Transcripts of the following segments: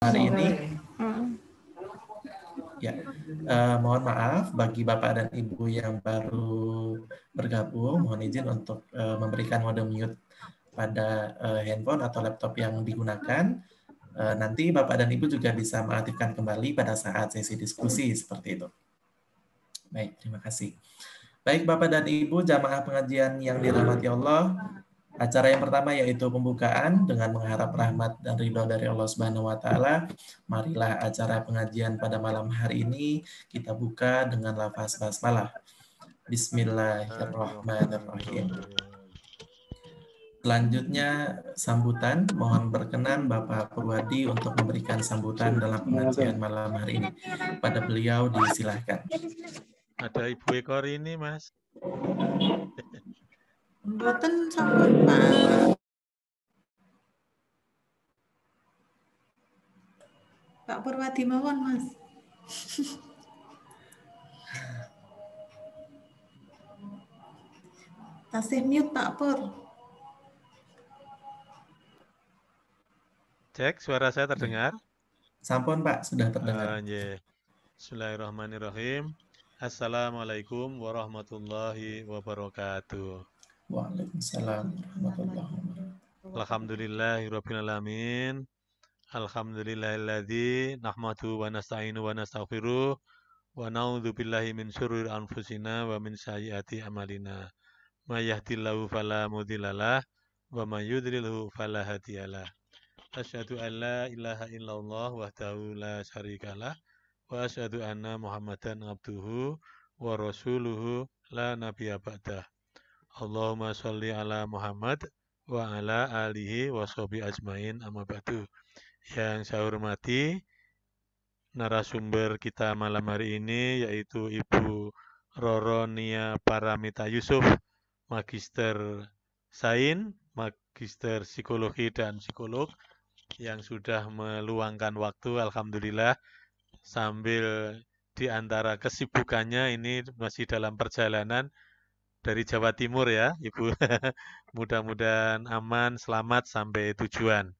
hari ini. Ya, mohon maaf bagi Bapak dan Ibu yang baru bergabung, mohon izin untuk memberikan mode mute pada handphone atau laptop yang digunakan. Nanti Bapak dan Ibu juga bisa mengaktifkan kembali pada saat sesi diskusi seperti itu. Baik, terima kasih. Baik Bapak dan Ibu, jamaah pengajian yang dirahmati Allah, acara yang pertama yaitu pembukaan dengan mengharap rahmat dan ridho dari Allah Subhanahu wa taala. Marilah acara pengajian pada malam hari ini kita buka dengan lafaz basmalah. Bismillahirrahmanirrahim. Selanjutnya sambutan, mohon berkenan Bapak Purwadi untuk memberikan sambutan dalam pengajian malam hari ini. Pada beliau disilahkan. Ada Ibu Ekor ini, Mas. Mboten sampun, Pak. Pak Purwadi mawon, Mas. Tasih mute Pak Pur. Cek, suara saya terdengar? Sampun Pak, sudah terdengar. Bismillahirrahmanirrahim. Assalamualaikum warahmatullahi wabarakatuh. Waalaikumsalam warahmatullahi wabarakatuh. Alhamdulillahirabbil alamin. Alhamdulillahilladzi nahmadu wa nasta'inu wa nastaghfiruh wa na'udzu billahi min syururi anfusina wa min sayyiati a'malina. May yahdihillahu fala mudhillalah wa may yudlilhu fala hadiyalah. Asyhadu an la ilaha illallah wahdahu la syarikalah wa asyhadu anna Muhammadan abduhu wa rasuluhu la nabiyya ba'dah. Allahumma sholli ala Muhammad wa ala alihi wa sahbihi ajmain amma ba'du. Yang saya hormati narasumber kita malam hari ini yaitu Ibu Roronia Paramita Yusuf, Magister Sains, Magister Psikologi dan Psikolog yang sudah meluangkan waktu, alhamdulillah, sambil di antara kesibukannya ini masih dalam perjalanan dari Jawa Timur ya, Ibu. Mudah-mudahan aman, selamat sampai tujuan.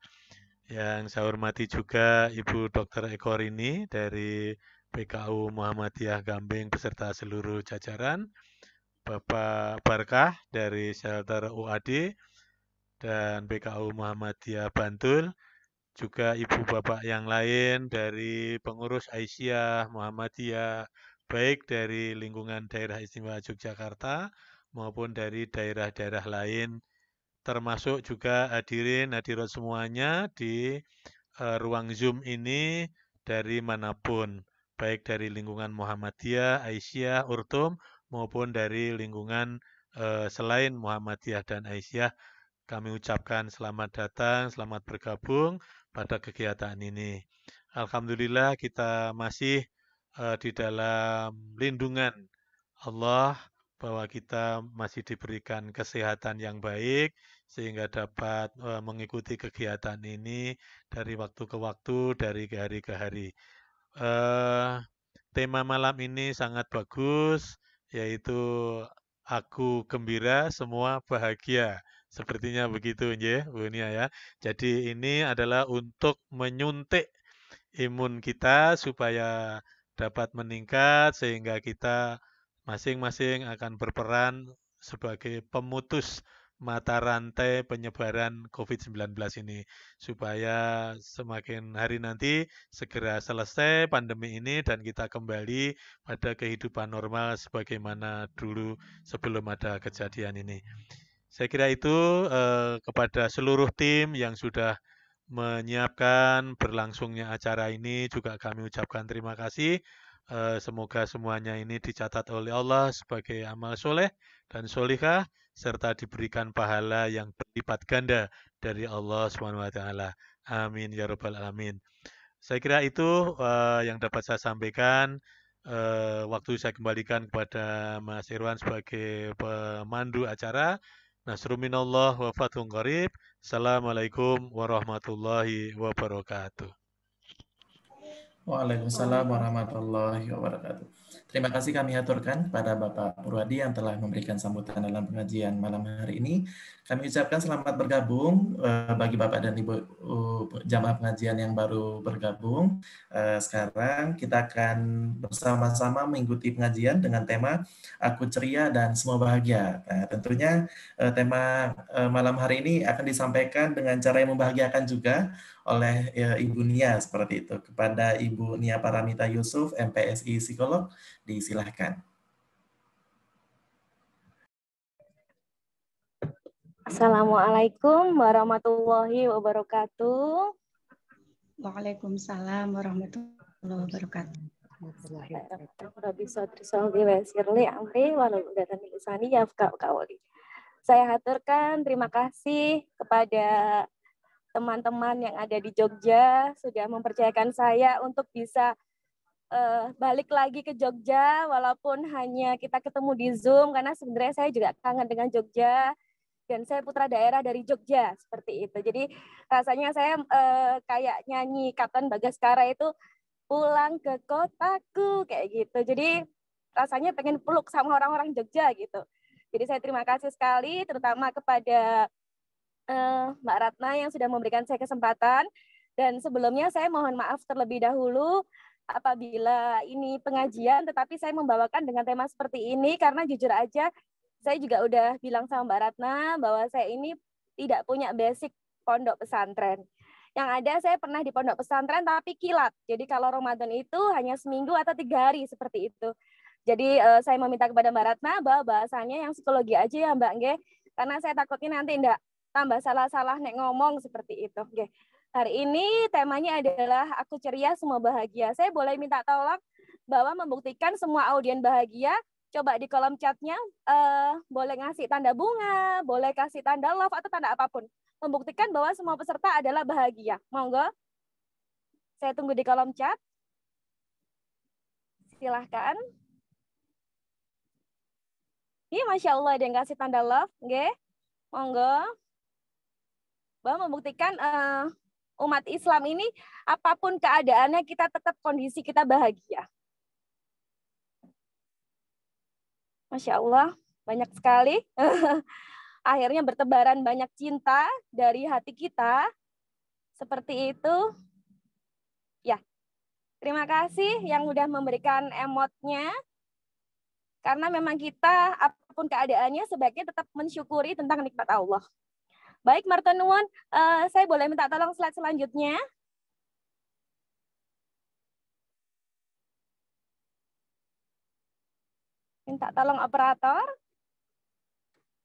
Yang saya hormati juga Ibu Dr. Eko Rini dari PKU Muhammadiyah Gambing beserta seluruh jajaran, Bapak Barkah dari Shelter UAD dan PKU Muhammadiyah Bantul, juga ibu bapak yang lain dari pengurus Aisyah, Muhammadiyah, baik dari lingkungan daerah istimewa Yogyakarta maupun dari daerah-daerah lain, termasuk juga hadirat semuanya di ruang Zoom ini dari manapun, baik dari lingkungan Muhammadiyah, Aisyah, Urtum, maupun dari lingkungan selain Muhammadiyah dan Aisyah. Kami ucapkan selamat datang, selamat bergabung pada kegiatan ini. Alhamdulillah kita masih di dalam lindungan Allah bahwa kita masih diberikan kesehatan yang baik sehingga dapat mengikuti kegiatan ini dari waktu ke waktu, dari hari ke hari. Tema malam ini sangat bagus, yaitu aku gembira, semua bahagia. Sepertinya begitu ya, Bu Nia ya. Jadi ini adalah untuk menyuntik imun kita supaya dapat meningkat sehingga kita masing-masing akan berperan sebagai pemutus mata rantai penyebaran COVID-19 ini supaya semakin hari nanti segera selesai pandemi ini dan kita kembali pada kehidupan normal sebagaimana dulu sebelum ada kejadian ini. Saya kira itu kepada seluruh tim yang sudah menyiapkan berlangsungnya acara ini juga kami ucapkan terima kasih. Semoga semuanya ini dicatat oleh Allah sebagai amal soleh dan solihah serta diberikan pahala yang berlipat ganda dari Allah SWT. Amin ya rabbal alamin. Saya kira itu yang dapat saya sampaikan. Waktu saya kembalikan kepada Mas Irwan sebagai pemandu acara. Nasrun minallah wa fathun qarib. Assalamualaikum warahmatullahi wabarakatuh. Waalaikumsalam warahmatullahi wabarakatuh. Terima kasih kami aturkan kepada Bapak Purwadi yang telah memberikan sambutan dalam pengajian malam hari ini. Kami ucapkan selamat bergabung bagi Bapak dan Ibu jamaah pengajian yang baru bergabung. Sekarang kita akan bersama-sama mengikuti pengajian dengan tema Aku Ceria dan Semua Bahagia. Nah, tentunya tema malam hari ini akan disampaikan dengan cara yang membahagiakan juga oleh Ibu Nia seperti itu. Kepada Ibu Nia Paramita Yusuf, MPSI Psikolog, disilahkan. Assalamualaikum warahmatullahi wabarakatuh. Waalaikumsalam warahmatullahi wabarakatuh. Saya haturkan terima kasih kepada teman-teman yang ada di Jogja sudah mempercayakan saya untuk bisa balik lagi ke Jogja walaupun hanya kita ketemu di Zoom karena sebenarnya saya juga kangen dengan Jogja dan saya putra daerah dari Jogja seperti itu. Jadi rasanya saya kayak nyanyi Katon Bagaskara itu pulang ke kotaku kayak gitu. Jadi rasanya pengen peluk sama orang-orang Jogja gitu. Jadi saya terima kasih sekali terutama kepada Mbak Ratna yang sudah memberikan saya kesempatan. Dan sebelumnya saya mohon maaf terlebih dahulu apabila ini pengajian tetapi saya membawakan dengan tema seperti ini karena jujur aja saya juga udah bilang sama Mbak Ratna bahwa saya ini tidak punya basic pondok pesantren. Yang ada saya pernah di pondok pesantren tapi kilat. Jadi kalau Ramadan itu hanya seminggu atau 3 hari seperti itu. Jadi saya meminta kepada Mbak Ratna bahwa bahasanya yang psikologi aja ya Mbak Nge. Karena saya takutnya nanti enggak tambah salah-salah nek ngomong seperti itu. Oke. Hari ini temanya adalah Aku Ceria Semua Bahagia. Saya boleh minta tolong bahwa membuktikan semua audien bahagia. Coba di kolom chatnya boleh ngasih tanda bunga, boleh kasih tanda love atau tanda apapun. Membuktikan bahwa semua peserta adalah bahagia. Monggo. Saya tunggu di kolom chat. Silahkan. Ini Masya Allah ada yang kasih tanda love. Nggih. Monggo. Bahwa membuktikan umat Islam ini apapun keadaannya kita tetap kondisi kita bahagia. Masya Allah, banyak sekali. Akhirnya bertebaran banyak cinta dari hati kita. Seperti itu. Ya, terima kasih yang udah memberikan emotnya. Karena memang kita, apapun keadaannya, sebaiknya tetap mensyukuri tentang nikmat Allah. Baik, Martenuan, saya boleh minta tolong slide selanjutnya. Minta tolong operator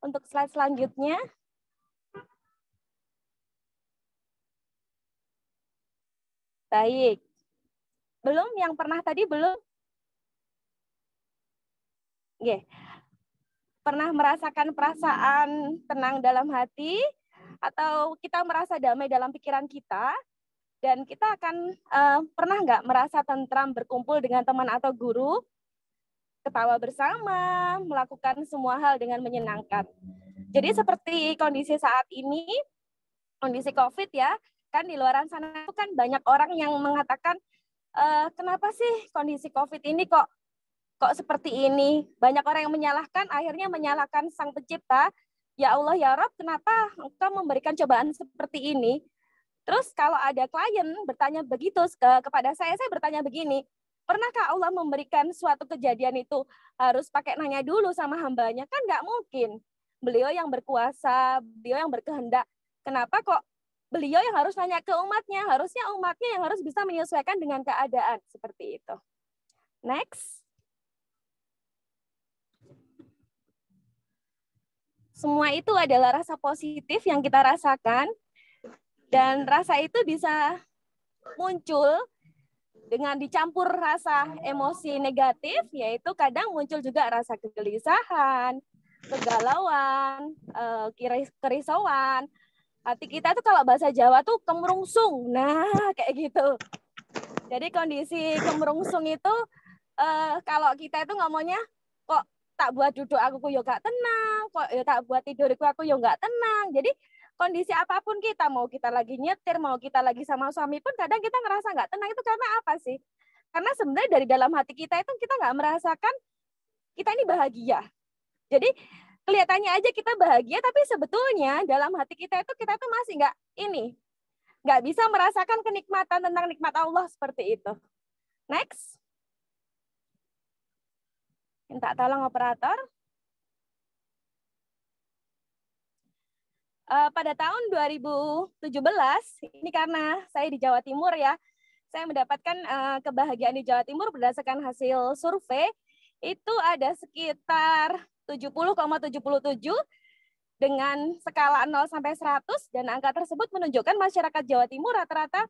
untuk slide selanjutnya. Baik. Belum? Yang pernah tadi belum? Oke. Pernah merasakan perasaan tenang dalam hati atau kita merasa damai dalam pikiran kita dan kita akan pernah nggak merasa tentram berkumpul dengan teman atau guru? Ketawa bersama, melakukan semua hal dengan menyenangkan. Jadi seperti kondisi saat ini, kondisi COVID ya, kan di luar sana itu kan banyak orang yang mengatakan, kenapa sih kondisi COVID ini kok seperti ini? Banyak orang yang menyalahkan, akhirnya menyalahkan Sang Pencipta, ya Allah ya Rabb, kenapa Engkau memberikan cobaan seperti ini? Terus kalau ada klien bertanya begitu kepada saya bertanya begini, pernahkah Allah memberikan suatu kejadian itu harus pakai nanya dulu sama hambanya? Kan nggak mungkin. Beliau yang berkuasa, beliau yang berkehendak. Kenapa kok beliau yang harus nanya ke umatnya? Harusnya umatnya yang harus bisa menyesuaikan dengan keadaan. Seperti itu. Next. Semua itu adalah rasa positif yang kita rasakan. Dan rasa itu bisa muncul dengan dicampur rasa emosi negatif, yaitu kadang muncul juga rasa kegelisahan, kegalauan, kerisauan. Hati kita tuh kalau bahasa Jawa tuh kemerungsung. Nah, kayak gitu. Jadi kondisi kemerungsung itu kalau kita itu ngomongnya kok tak buat duduk aku yo gak tenang, kok ya tak buat tidurku aku yo gak tenang. Jadi kondisi apapun kita, mau kita lagi nyetir, mau kita lagi sama suami pun kadang kita ngerasa nggak tenang. Itu karena apa sih? Karena sebenarnya dari dalam hati kita itu kita nggak merasakan kita ini bahagia. Jadi kelihatannya aja kita bahagia, tapi sebetulnya dalam hati kita itu masih nggak bisa merasakan kenikmatan tentang nikmat Allah seperti itu. Next. Minta tolong operator. Pada tahun 2017, ini karena saya di Jawa Timur ya, saya mendapatkan kebahagiaan di Jawa Timur berdasarkan hasil survei, itu ada sekitar 70,77 dengan skala 0 sampai 100, dan angka tersebut menunjukkan masyarakat Jawa Timur rata-rata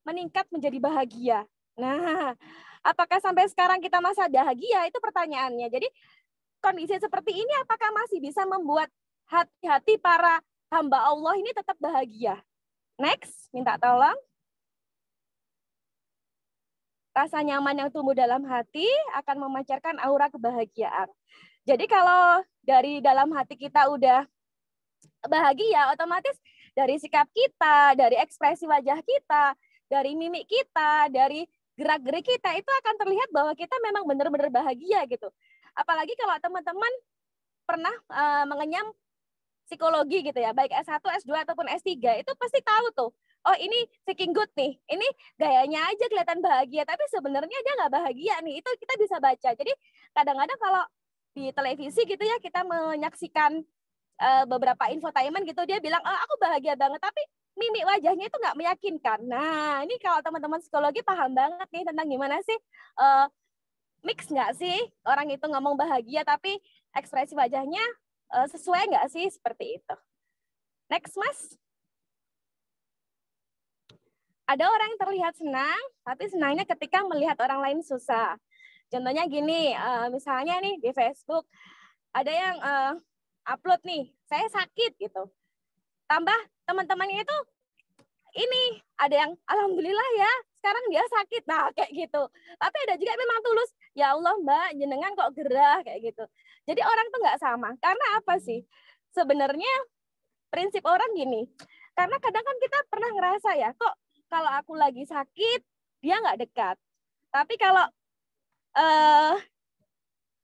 meningkat menjadi bahagia. Nah, apakah sampai sekarang kita masih bahagia? Itu pertanyaannya. Jadi kondisi seperti ini apakah masih bisa membuat hati-hati para hamba Allah ini tetap bahagia? Next, minta tolong. Rasa nyaman yang tumbuh dalam hati akan memancarkan aura kebahagiaan. Jadi kalau dari dalam hati kita udah bahagia, otomatis dari sikap kita, dari ekspresi wajah kita, dari mimik kita, dari gerak-gerik kita, itu akan terlihat bahwa kita memang benar-benar bahagia gitu. Apalagi kalau teman-teman pernah mengenyam psikologi gitu ya, baik S1, S2 ataupun S3, itu pasti tahu tuh, oh ini speaking good nih, ini gayanya aja kelihatan bahagia, tapi sebenarnya dia nggak bahagia nih, itu kita bisa baca. Jadi kadang-kadang kalau di televisi gitu ya, kita menyaksikan beberapa infotainment gitu, dia bilang, oh aku bahagia banget, tapi mimik wajahnya itu nggak meyakinkan. Nah, ini kalau teman-teman psikologi paham banget nih tentang gimana sih mix nggak sih orang itu ngomong bahagia tapi ekspresi wajahnya sesuai nggak sih seperti itu. Next, Mas. Ada orang yang terlihat senang, tapi senangnya ketika melihat orang lain susah. Contohnya gini, misalnya nih di Facebook ada yang upload nih, saya sakit gitu. Tambah teman-temannya itu ini ada yang alhamdulillah ya sekarang dia sakit, nah kayak gitu. Tapi ada juga memang tulus, ya Allah Mbak jenengan kok gerah kayak gitu. Jadi orang tuh nggak sama. Karena apa sih? Sebenarnya prinsip orang gini. Karena kadang kan kita pernah ngerasa ya, kok kalau aku lagi sakit dia nggak dekat. Tapi kalau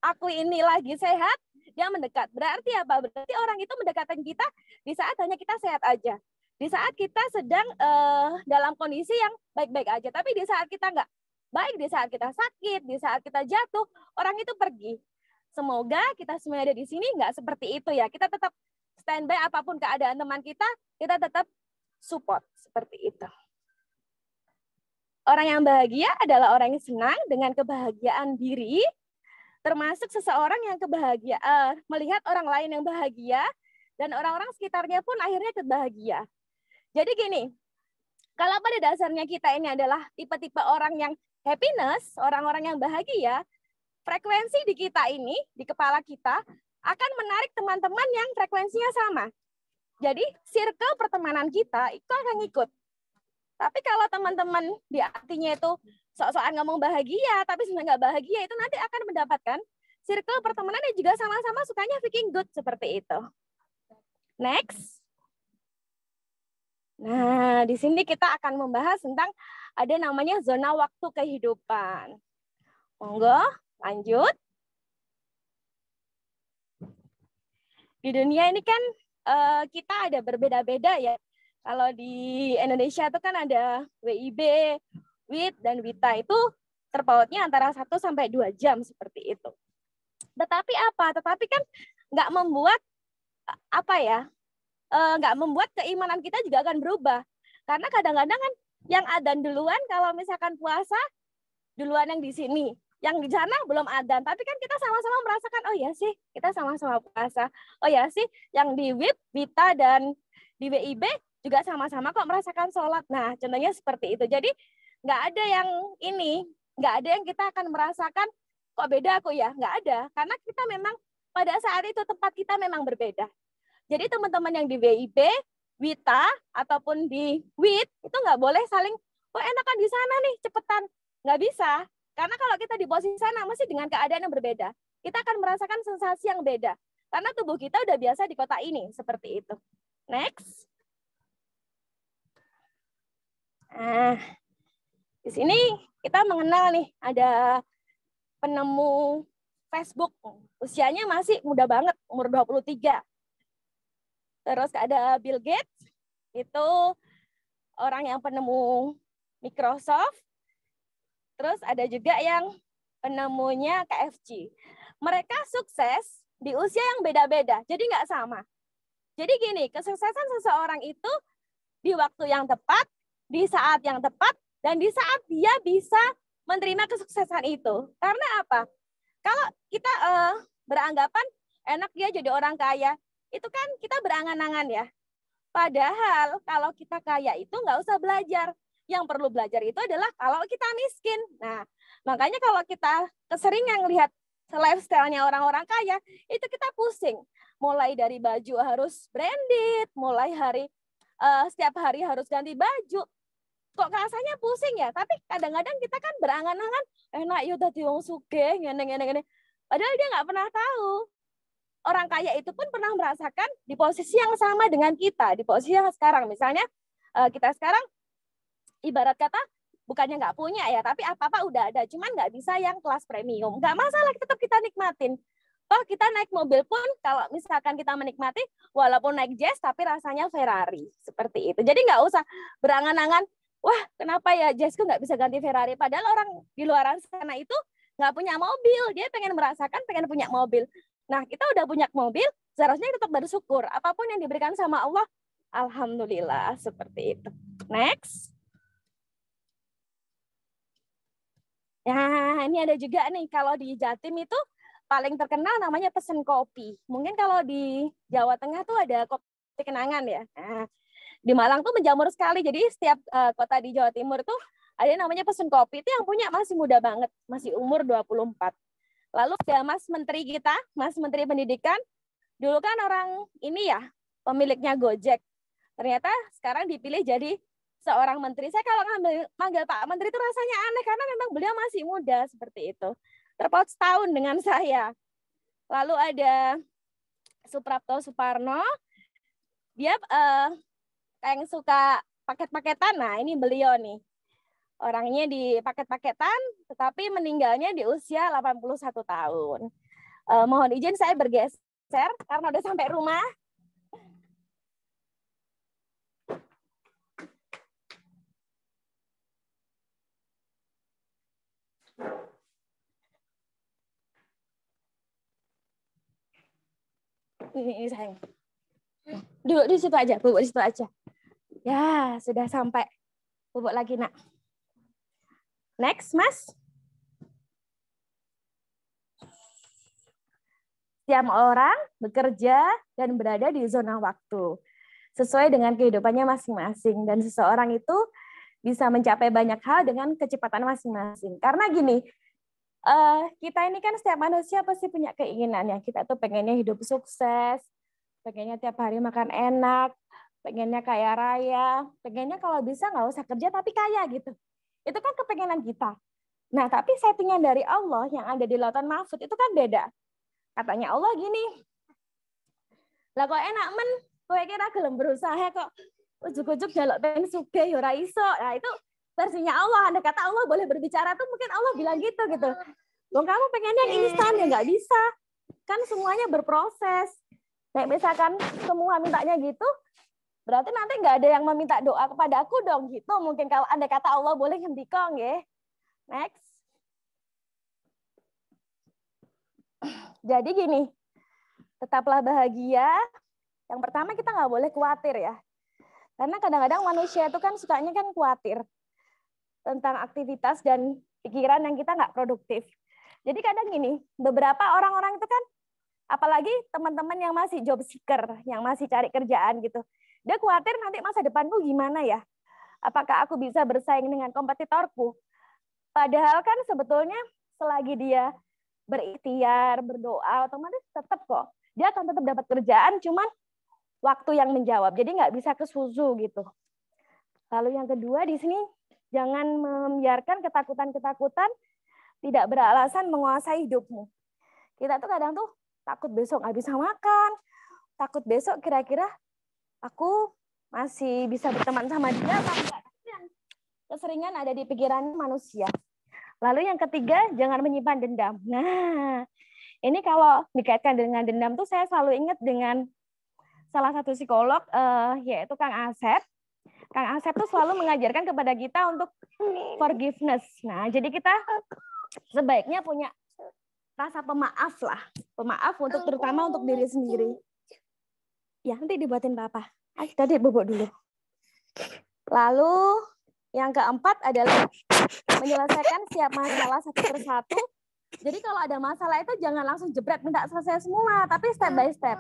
aku ini lagi sehat dia mendekat. Berarti apa? Berarti orang itu mendekatkan kita di saat hanya kita sehat aja. Di saat kita sedang dalam kondisi yang baik-baik aja. Tapi di saat kita nggak baik, di saat kita sakit, di saat kita jatuh, orang itu pergi. Semoga kita semua ada di sini nggak seperti itu ya. Kita tetap standby apapun keadaan teman kita tetap support seperti itu. Orang yang bahagia adalah orang yang senang dengan kebahagiaan diri, termasuk seseorang yang melihat orang lain yang bahagia, dan orang-orang sekitarnya pun akhirnya kebahagia. Jadi gini, kalau pada dasarnya kita ini adalah tipe-tipe orang yang happiness, orang-orang yang bahagia, frekuensi di kita ini, di kepala kita, akan menarik teman-teman yang frekuensinya sama. Jadi circle pertemanan kita itu akan ngikut. Tapi kalau teman-teman di hatinya itu sok-sokan ngomong bahagia, tapi sebenarnya nggak bahagia, itu nanti akan mendapatkan circle pertemanan yang juga sama-sama sukanya speaking good seperti itu. Next. Nah, di sini kita akan membahas tentang ada namanya zona waktu kehidupan. Monggo, lanjut. Di dunia ini kan kita ada berbeda-beda ya. Kalau di Indonesia itu kan ada WIB, WIT, dan WITA itu terpautnya antara 1 sampai 2 jam seperti itu. Tetapi apa? Tetapi kan nggak membuat nggak membuat keimanan kita juga akan berubah. Karena kadang-kadang kan yang adzan duluan kalau misalkan puasa duluan yang di sini, yang di sana belum adzan. Tapi kan kita sama-sama merasakan, oh ya sih kita sama-sama puasa. Oh ya sih yang di WIT, WITA, dan di WIB juga sama-sama kok merasakan sholat. Nah, contohnya seperti itu. Jadi nggak ada yang nggak ada yang kita akan merasakan kok beda aku ya, nggak ada. Karena kita memang pada saat itu tempat kita memang berbeda. Jadi teman-teman yang di WIB, WITA, ataupun di WIT itu nggak boleh saling, oh enakan di sana nih, cepetan. Nggak bisa. Karena kalau kita di posisi sana, mesti dengan keadaan yang berbeda. Kita akan merasakan sensasi yang beda. Karena tubuh kita udah biasa di kota ini, seperti itu. Next. Nah, di sini kita mengenal nih, ada penemu Facebook. Usianya masih muda banget, umur 23. Terus ada Bill Gates, itu orang yang penemu Microsoft. Terus ada juga yang penemunya KFC. Mereka sukses di usia yang beda-beda, jadi nggak sama. Jadi gini, kesuksesan seseorang itu di waktu yang tepat, di saat yang tepat, dan di saat dia bisa menerima kesuksesan itu. Karena apa? Kalau kita beranggapan enak dia jadi orang kaya, itu kan kita berangan-angan ya. Padahal kalau kita kaya itu nggak usah belajar. Yang perlu belajar itu adalah kalau kita miskin. Nah, makanya kalau kita keseringan lihat lifestyle-nya orang-orang kaya, itu kita pusing. Mulai dari baju harus branded, mulai setiap hari harus ganti baju. Kok rasanya pusing ya? Tapi kadang-kadang kita kan berangan-angan, enak yuk dadi wong sugih, ngene. Padahal dia nggak pernah tahu. Orang kaya itu pun pernah merasakan di posisi yang sama dengan kita, di posisi yang sekarang. Misalnya kita sekarang ibarat kata bukannya nggak punya ya, tapi apa-apa udah ada, cuman nggak bisa yang kelas premium. Nggak masalah, tetap kita nikmatin. Toh kita naik mobil pun kalau misalkan kita menikmati, walaupun naik Jazz tapi rasanya Ferrari. Seperti itu. Jadi nggak usah berangan-angan, wah kenapa ya Jazzku nggak bisa ganti Ferrari. Padahal orang di luar sana itu nggak punya mobil. Dia pengen merasakan, pengen punya mobil. Nah kita udah punya mobil, seharusnya tetap bersyukur. Apapun yang diberikan sama Allah, alhamdulillah. Seperti itu. Next. Nah, ini ada juga nih, kalau di Jatim itu paling terkenal namanya Pesen Kopi. Mungkin kalau di Jawa Tengah tuh ada Kopi Kenangan ya. Nah, di Malang tuh menjamur sekali, jadi setiap kota di Jawa Timur tuh ada yang namanya Pesen Kopi. Itu yang punya masih muda banget, masih umur 24. Lalu ada Mas Menteri kita, Mas Menteri Pendidikan, dulu kan orang ini ya, pemiliknya Gojek. Ternyata sekarang dipilih jadi seorang menteri. Saya kalau manggil Pak Menteri itu rasanya aneh karena memang beliau masih muda seperti itu. Terpaut setahun dengan saya. Lalu ada Suprapto Suparno. Dia yang suka paket-paketan. Nah, ini beliau nih. Orangnya di paket-paketan tetapi meninggalnya di usia 81 tahun. Mohon izin saya bergeser karena udah sampai rumah. Ini sayang. Duduk di situ aja, bubuk di situ aja. Ya, sudah sampai. Bubuk lagi, Nak. Next, Mas. Setiap orang bekerja dan berada di zona waktu sesuai dengan kehidupannya masing-masing, dan seseorang itu bisa mencapai banyak hal dengan kecepatan masing-masing. Karena gini, kita ini kan setiap manusia pasti punya keinginannya. Kita tuh pengennya hidup sukses, pengennya tiap hari makan enak, pengennya kaya raya, pengennya kalau bisa nggak usah kerja tapi kaya gitu. Itu kan kepengenan kita. Nah, tapi settingan dari Allah yang ada di Lautan Mahfud itu kan beda. Katanya Allah gini, lah kok enak men, kowe kira gelem berusaha kok ujuk-ujuk jaluk pengen sugih ya ora iso. Nah, itu versinya Allah. Anda kata Allah boleh berbicara tuh mungkin Allah bilang gitu. Loh, kamu pengennya yang instan ya nggak bisa. Kan semuanya berproses. Nah, misalkan semua mintanya gitu, berarti nanti nggak ada yang meminta doa kepada aku dong gitu. Mungkin kalau Anda kata Allah boleh hentikan ya. Next. Jadi gini, tetaplah bahagia. Yang pertama kita nggak boleh khawatir ya. Karena kadang-kadang manusia itu kan sukanya kan khawatir tentang aktivitas dan pikiran yang kita nggak produktif. Jadi kadang gini, beberapa orang-orang itu kan, apalagi teman-teman yang masih job seeker, yang masih cari kerjaan gitu, dia khawatir nanti masa depanku gimana ya? Apakah aku bisa bersaing dengan kompetitorku? Padahal kan sebetulnya selagi dia berikhtiar, berdoa, otomatis tetap kok. Dia akan tetap dapat kerjaan, cuman waktu yang menjawab. Jadi nggak bisa kesusu gitu. Lalu yang kedua di sini, jangan membiarkan ketakutan-ketakutan tidak beralasan menguasai hidupmu. Kita tuh kadang tuh takut besok nggak bisa makan, takut besok kira-kira aku masih bisa berteman sama dia apa enggak. keseringan ada di pikiran manusia. Lalu yang ketiga, jangan menyimpan dendam. Nah, ini kalau dikaitkan dengan dendam tuh saya selalu ingat dengan salah satu psikolog, yaitu Kang Asep. Kang Asep tuh selalu mengajarkan kepada kita untuk forgiveness. Nah, jadi kita sebaiknya punya rasa pemaaf lah. Pemaaf untuk terutama untuk diri sendiri. Ya, nanti dibuatin Papa. Tadi bobok dulu. Lalu yang keempat adalah menyelesaikan setiap masalah satu persatu. Jadi kalau ada masalah itu jangan langsung jebret minta selesai semua, tapi step by step.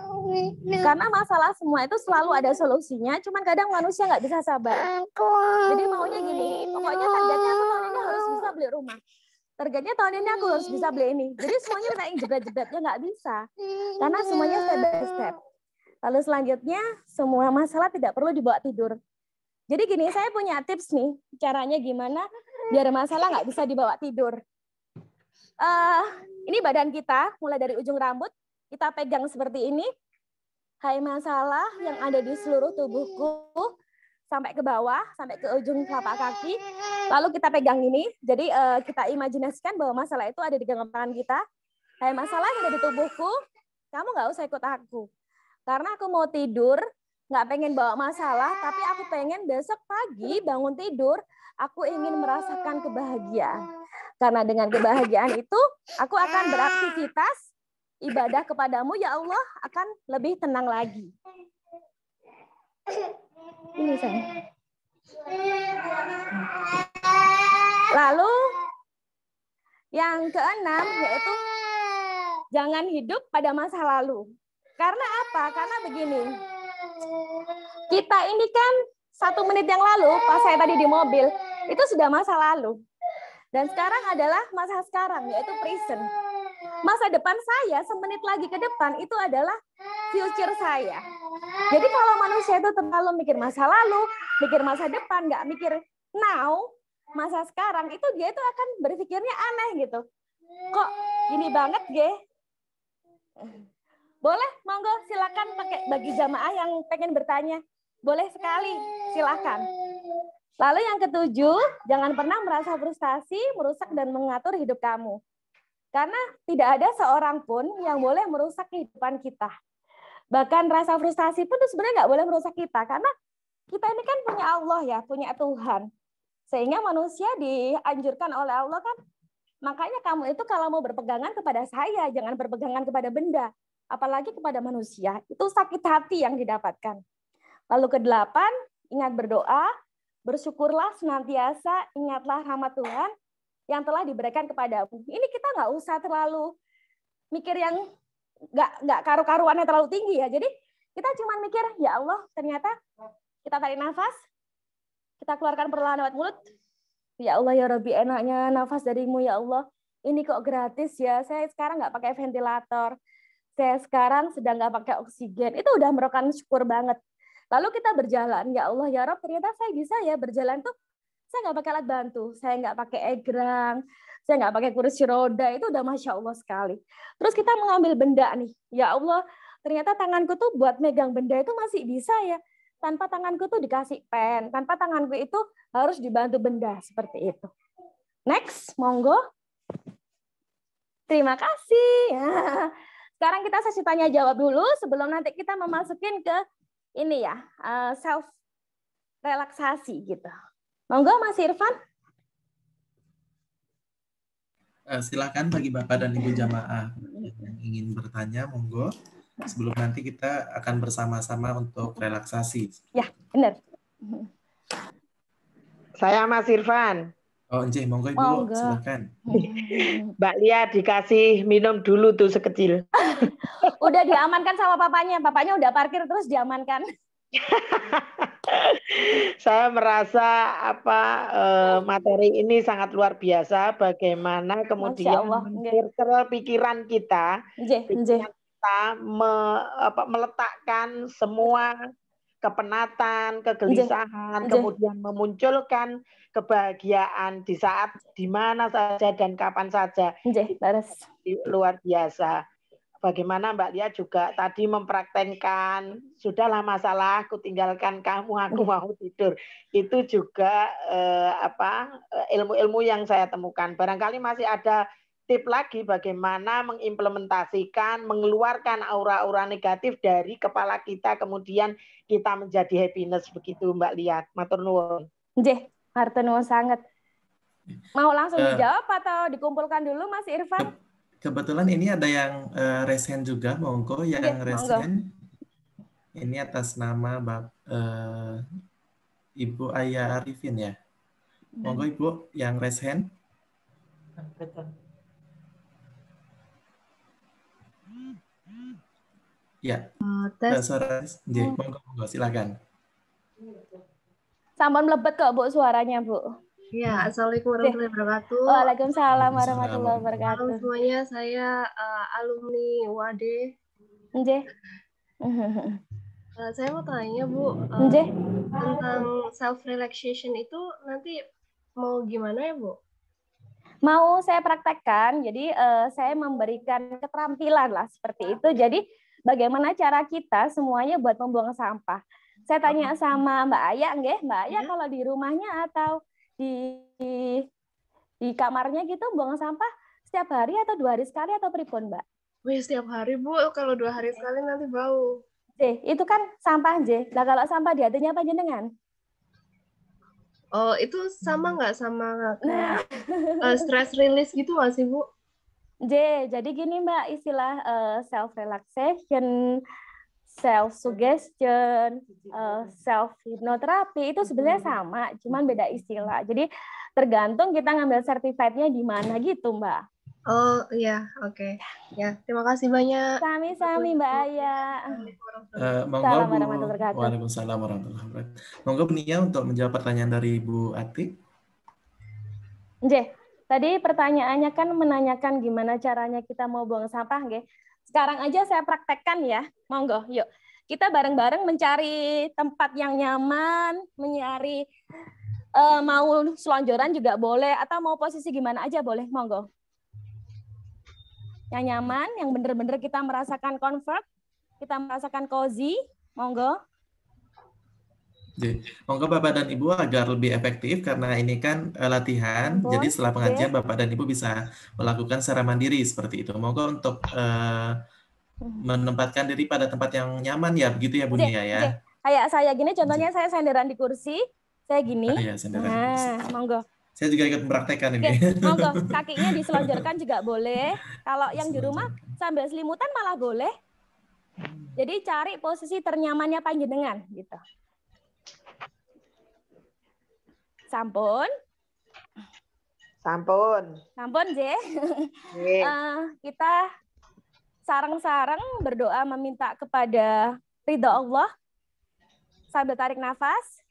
Karena masalah semua itu selalu ada solusinya, cuman kadang manusia nggak bisa sabar. Jadi maunya gini, pokoknya targetnya aku tahun ini harus bisa beli rumah. Targetnya tahun ini aku harus bisa beli ini. Jadi semuanya minta yang jebret-jebretnya nggak bisa. Karena semuanya step by step. Lalu selanjutnya, semua masalah tidak perlu dibawa tidur. Jadi gini, saya punya tips nih, caranya gimana biar masalah nggak bisa dibawa tidur. Ini badan kita, mulai dari ujung rambut, kita pegang seperti ini. Hai masalah yang ada di seluruh tubuhku, sampai ke bawah, sampai ke ujung telapak kaki. Lalu kita pegang ini, jadi kita imajinasikan bahwa masalah itu ada di genggaman kita. Hai masalah yang ada di tubuhku, kamu nggak usah ikut aku. Karena aku mau tidur, nggak pengen bawa masalah, tapi aku pengen besok pagi bangun tidur, aku ingin merasakan kebahagiaan. Karena dengan kebahagiaan itu, aku akan beraktivitas ibadah kepadamu, ya Allah, akan lebih tenang lagi. Ini saya. Lalu, yang keenam, yaitu jangan hidup pada masa lalu. Karena apa? Karena begini, kita ini kan 1 menit yang lalu, pas saya tadi di mobil, itu sudah masa lalu. Dan sekarang adalah masa sekarang, yaitu present. Masa depan saya, semenit lagi ke depan, itu adalah future saya. Jadi kalau manusia itu terlalu mikir masa lalu, mikir masa depan, nggak mikir now, masa sekarang, itu dia itu akan berpikirnya aneh gitu. Kok gini banget, Ge? Boleh, monggo silakan pakai bagi jamaah yang pengen bertanya. Boleh sekali, silakan. Lalu yang ketujuh, jangan pernah merasa frustasi, merusak dan mengatur hidup kamu. Karena tidak ada seorang pun yang boleh merusak kehidupan kita. Bahkan rasa frustasi pun itu sebenarnya nggak boleh merusak kita. Karena kita ini kan punya Allah ya, punya Tuhan. Sehingga manusia dianjurkan oleh Allah kan, makanya kamu itu kalau mau berpegangan kepada saya, jangan berpegangan kepada benda. Apalagi kepada manusia. Itu sakit hati yang didapatkan. Lalu ke-8, ingat berdoa, bersyukurlah senantiasa, ingatlah rahmat Tuhan yang telah diberikan kepadamu. Ini kita nggak usah terlalu mikir yang nggak karu-karuannya terlalu tinggi ya. Jadi kita cuma mikir, ya Allah, ternyata kita tarik nafas, kita keluarkan perlahan lewat mulut. Ya Allah, ya Rabbi, enaknya nafas darimu, ya Allah. Ini kok gratis ya, saya sekarang nggak pakai ventilator. Saya sekarang sedang nggak pakai oksigen. Itu udah merupakan syukur banget. Lalu kita berjalan, ya Allah, ya Rabb, ternyata saya bisa ya berjalan tuh, saya nggak pakai alat bantu, saya nggak pakai egrang, saya nggak pakai kursi roda, itu udah Masya Allah sekali. Terus kita mengambil benda nih, ya Allah, ternyata tanganku tuh buat megang benda itu masih bisa ya, tanpa tanganku tuh dikasih pen, tanpa tanganku itu harus dibantu benda, seperti itu. Next, monggo. Terima kasih. Sekarang kita sesi tanya jawab dulu, sebelum nanti kita memasukin ke ini ya, self relaksasi gitu. Monggo Mas Irfan. Silakan bagi Bapak dan Ibu jamaah yang ingin bertanya, monggo. Sebelum nanti kita akan bersama-sama untuk relaksasi. Ya, benar. Saya Mas Irfan. Oh, Nji, monggo Ibu, silakan. Mbak Lia dikasih minum dulu tuh sekecil. Udah diamankan sama papanya udah parkir terus diamankan. Saya merasa materi ini sangat luar biasa. Bagaimana kemudian men-filter pikiran kita, meletakkan semua kepenatan, kegelisahan, kemudian memunculkan kebahagiaan di saat di mana saja dan kapan saja. Laras. Luar biasa. bagaimana Mbak Lia juga tadi mempraktekkan, sudahlah masalah, aku tinggalkan kamu, aku mau tidur. Itu juga ilmu-ilmu yang saya temukan. Barangkali masih ada tip lagi bagaimana mengimplementasikan, mengeluarkan aura-aura negatif dari kepala kita, kemudian kita menjadi happiness, begitu Mbak Lia. Matur nuwun. Nggih, matur nuwun sangat. Mau langsung dijawab atau dikumpulkan dulu Mas Irfan? Kebetulan ini ada yang raise hand juga, monggo yang raise hand. Ini atas nama Ibu Aya Arifin ya. Monggo Ibu yang raise hand. Ya. Suara, monggo silakan. Sampun mlebet kok Bu suaranya Bu. Ya, Assalamualaikum warahmatullahi wabarakatuh. Waalaikumsalam warahmatullahi wabarakatuh. Halo semuanya, saya alumni UAD. Nggih. Saya mau tanya Bu, tentang self relaxation itu nanti mau gimana ya Bu? Mau saya praktekkan, jadi saya memberikan keterampilan lah seperti itu. Jadi bagaimana cara kita semuanya buat membuang sampah. Saya tanya sama Mbak Aya, nggih, Mbak Aya kalau di rumahnya atau di kamarnya gitu buang sampah setiap hari atau 2 hari sekali atau pripun, Mbak? Wih, setiap hari Bu, kalau 2 hari sekali nanti bau. Itu kan sampah J. Nah kalau sampah di hatinya panjenengan? Oh, itu sama nggak sama kayak stress release gitu nggak sih Bu? J, jadi gini Mbak, istilah self relaxation, self suggestion, self hipnoterapi itu sebenarnya sama, cuman beda istilah. Jadi tergantung kita ngambil sertifikatnya di mana gitu, Mbak. Oh iya, oke. Ya, terima kasih banyak. Sami-sami Mbak Aya. Monggo Bu. Waalaikumsalam warahmatullahi wabarakatuh. Monggo Bu Nia untuk menjawab pertanyaan dari Bu Atik. Nggih, tadi pertanyaannya kan menanyakan gimana caranya kita mau buang sampah, nggih. Sekarang aja saya praktekkan ya, monggo, yuk. Kita bareng-bareng mencari tempat yang nyaman, mencari mau selonjoran juga boleh, atau mau posisi gimana aja boleh, monggo. Yang nyaman, yang benar-benar kita merasakan comfort, kita merasakan cozy, monggo. Monggo Bapak dan Ibu agar lebih efektif karena ini kan latihan. Jadi setelah pengajian Bapak dan Ibu bisa melakukan secara mandiri seperti itu. Monggo untuk menempatkan diri pada tempat yang nyaman ya, begitu ya Bu Nia ya. Kayak saya gini contohnya saya senderan di kursi, saya gini. Nah, monggo. Saya juga ikut mempraktekkan ini. Monggo, kakinya diselonjorkan juga boleh. Kalau yang di rumah sambil selimutan malah boleh. Jadi cari posisi ternyamannya panjenengan gitu. Sampun. Sampun, J. Kita sareng-sareng berdoa meminta kepada ridha Allah. Sambil tarik nafas.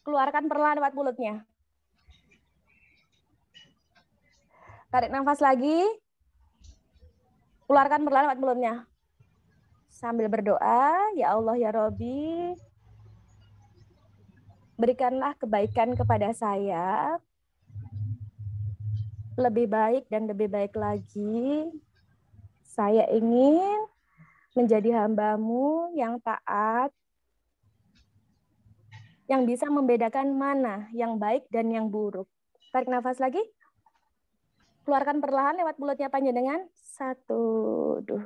Keluarkan perlahan lewat mulutnya. Tarik nafas lagi. Keluarkan perlahan lewat mulutnya. Sambil berdoa, ya Allah ya Robbi, berikanlah kebaikan kepada saya. Lebih baik dan lebih baik lagi. Saya ingin menjadi hamba-Mu yang taat, yang bisa membedakan mana yang baik dan yang buruk. Tarik nafas lagi. Keluarkan perlahan lewat mulutnya panjenengan. 1, 2.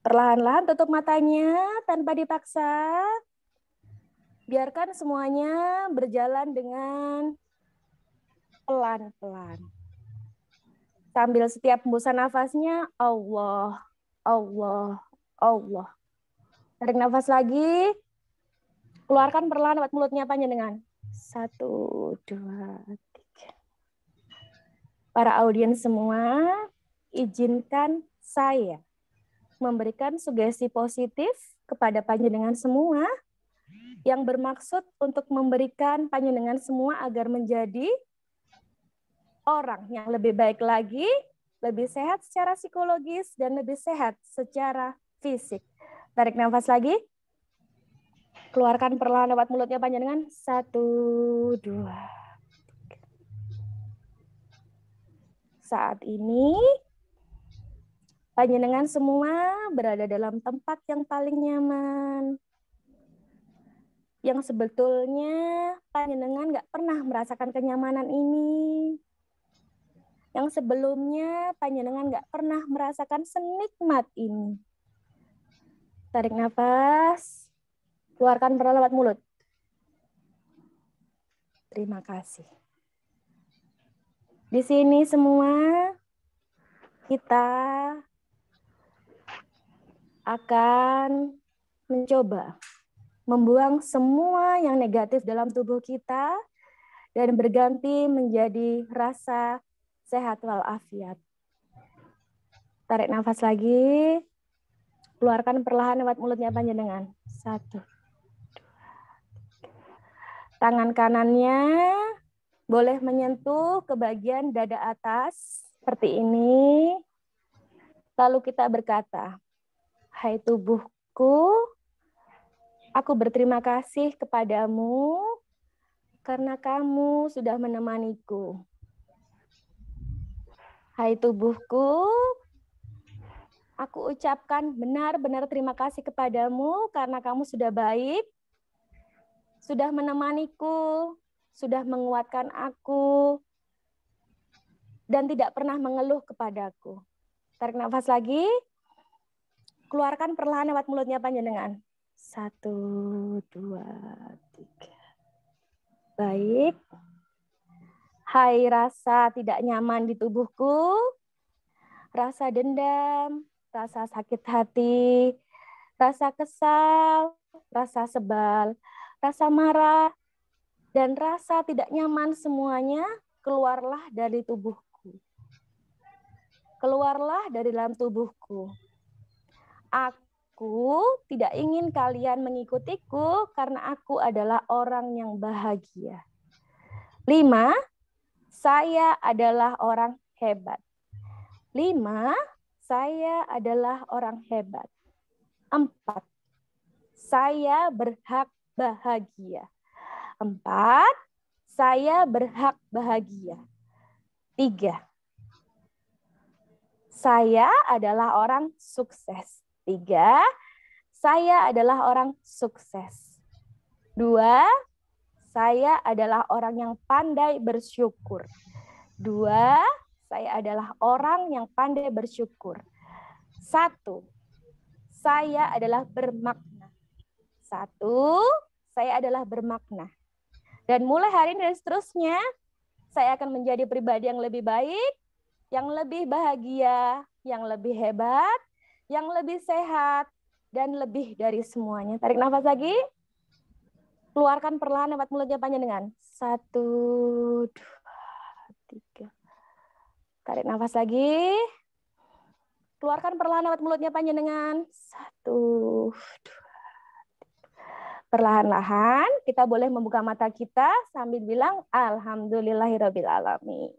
Perlahan-lahan tutup matanya tanpa dipaksa. Biarkan semuanya berjalan dengan pelan-pelan. Sambil setiap hembusan nafasnya, Allah, Allah, Allah. Tarik nafas lagi. Keluarkan perlahan lewat mulutnya panjenengan. 1, 2, 3. Para audiens semua, izinkan saya memberikan sugesti positif kepada panjenengan semua yang bermaksud untuk memberikan panjenengan semua agar menjadi orang yang lebih baik lagi, lebih sehat secara psikologis, dan lebih sehat secara fisik. Tarik nafas lagi. Keluarkan perlahan lewat mulutnya panjenengan. 1, 2. Saat ini panjenengan semua berada dalam tempat yang paling nyaman. Yang sebetulnya panjenengan nggak pernah merasakan kenyamanan ini. Yang sebelumnya panjenengan nggak pernah merasakan senikmat ini. Tarik nafas, keluarkan perlahan lewat mulut. Terima kasih. Di sini semua kita akan mencoba membuang semua yang negatif dalam tubuh kita dan berganti menjadi rasa sehat walafiat. Tarik nafas lagi, keluarkan perlahan lewat mulutnya panjenengan. 1, 2, 3. Tangan kanannya boleh menyentuh ke bagian dada atas seperti ini. Lalu kita berkata, hai tubuhku, aku berterima kasih kepadamu karena kamu sudah menemaniku. Hai tubuhku, aku ucapkan benar-benar terima kasih kepadamu karena kamu sudah baik, sudah menemaniku, sudah menguatkan aku, dan tidak pernah mengeluh kepadaku. Tarik nafas lagi, keluarkan perlahan lewat mulutnya panjenengan. 1, 2, 3. Baik. Hai rasa tidak nyaman di tubuhku, rasa dendam, rasa sakit hati, rasa kesal, rasa sebal, rasa marah, dan rasa tidak nyaman semuanya keluarlah dari tubuhku. Keluarlah dari dalam tubuhku. Aku tidak ingin kalian mengikutiku karena aku adalah orang yang bahagia. 5, saya adalah orang hebat. 5, saya adalah orang hebat. 4, saya berhak bahagia. 4, saya berhak bahagia. 3, saya adalah orang sukses. 3, saya adalah orang sukses. 2, saya adalah orang yang pandai bersyukur. 2, saya adalah orang yang pandai bersyukur. 1, saya adalah bermakna. 1, saya adalah bermakna. Dan mulai hari ini dan seterusnya, saya akan menjadi pribadi yang lebih baik, yang lebih bahagia, yang lebih hebat, yang lebih sehat, dan lebih dari semuanya. Tarik nafas lagi. Keluarkan perlahan lewat mulutnya panjenengan. 1, 2, 3. Tarik nafas lagi. Keluarkan perlahan lewat mulutnya panjenengan. 1, 2, 3. Perlahan-lahan kita boleh membuka mata kita sambil bilang alhamdulillahirabbil alamin.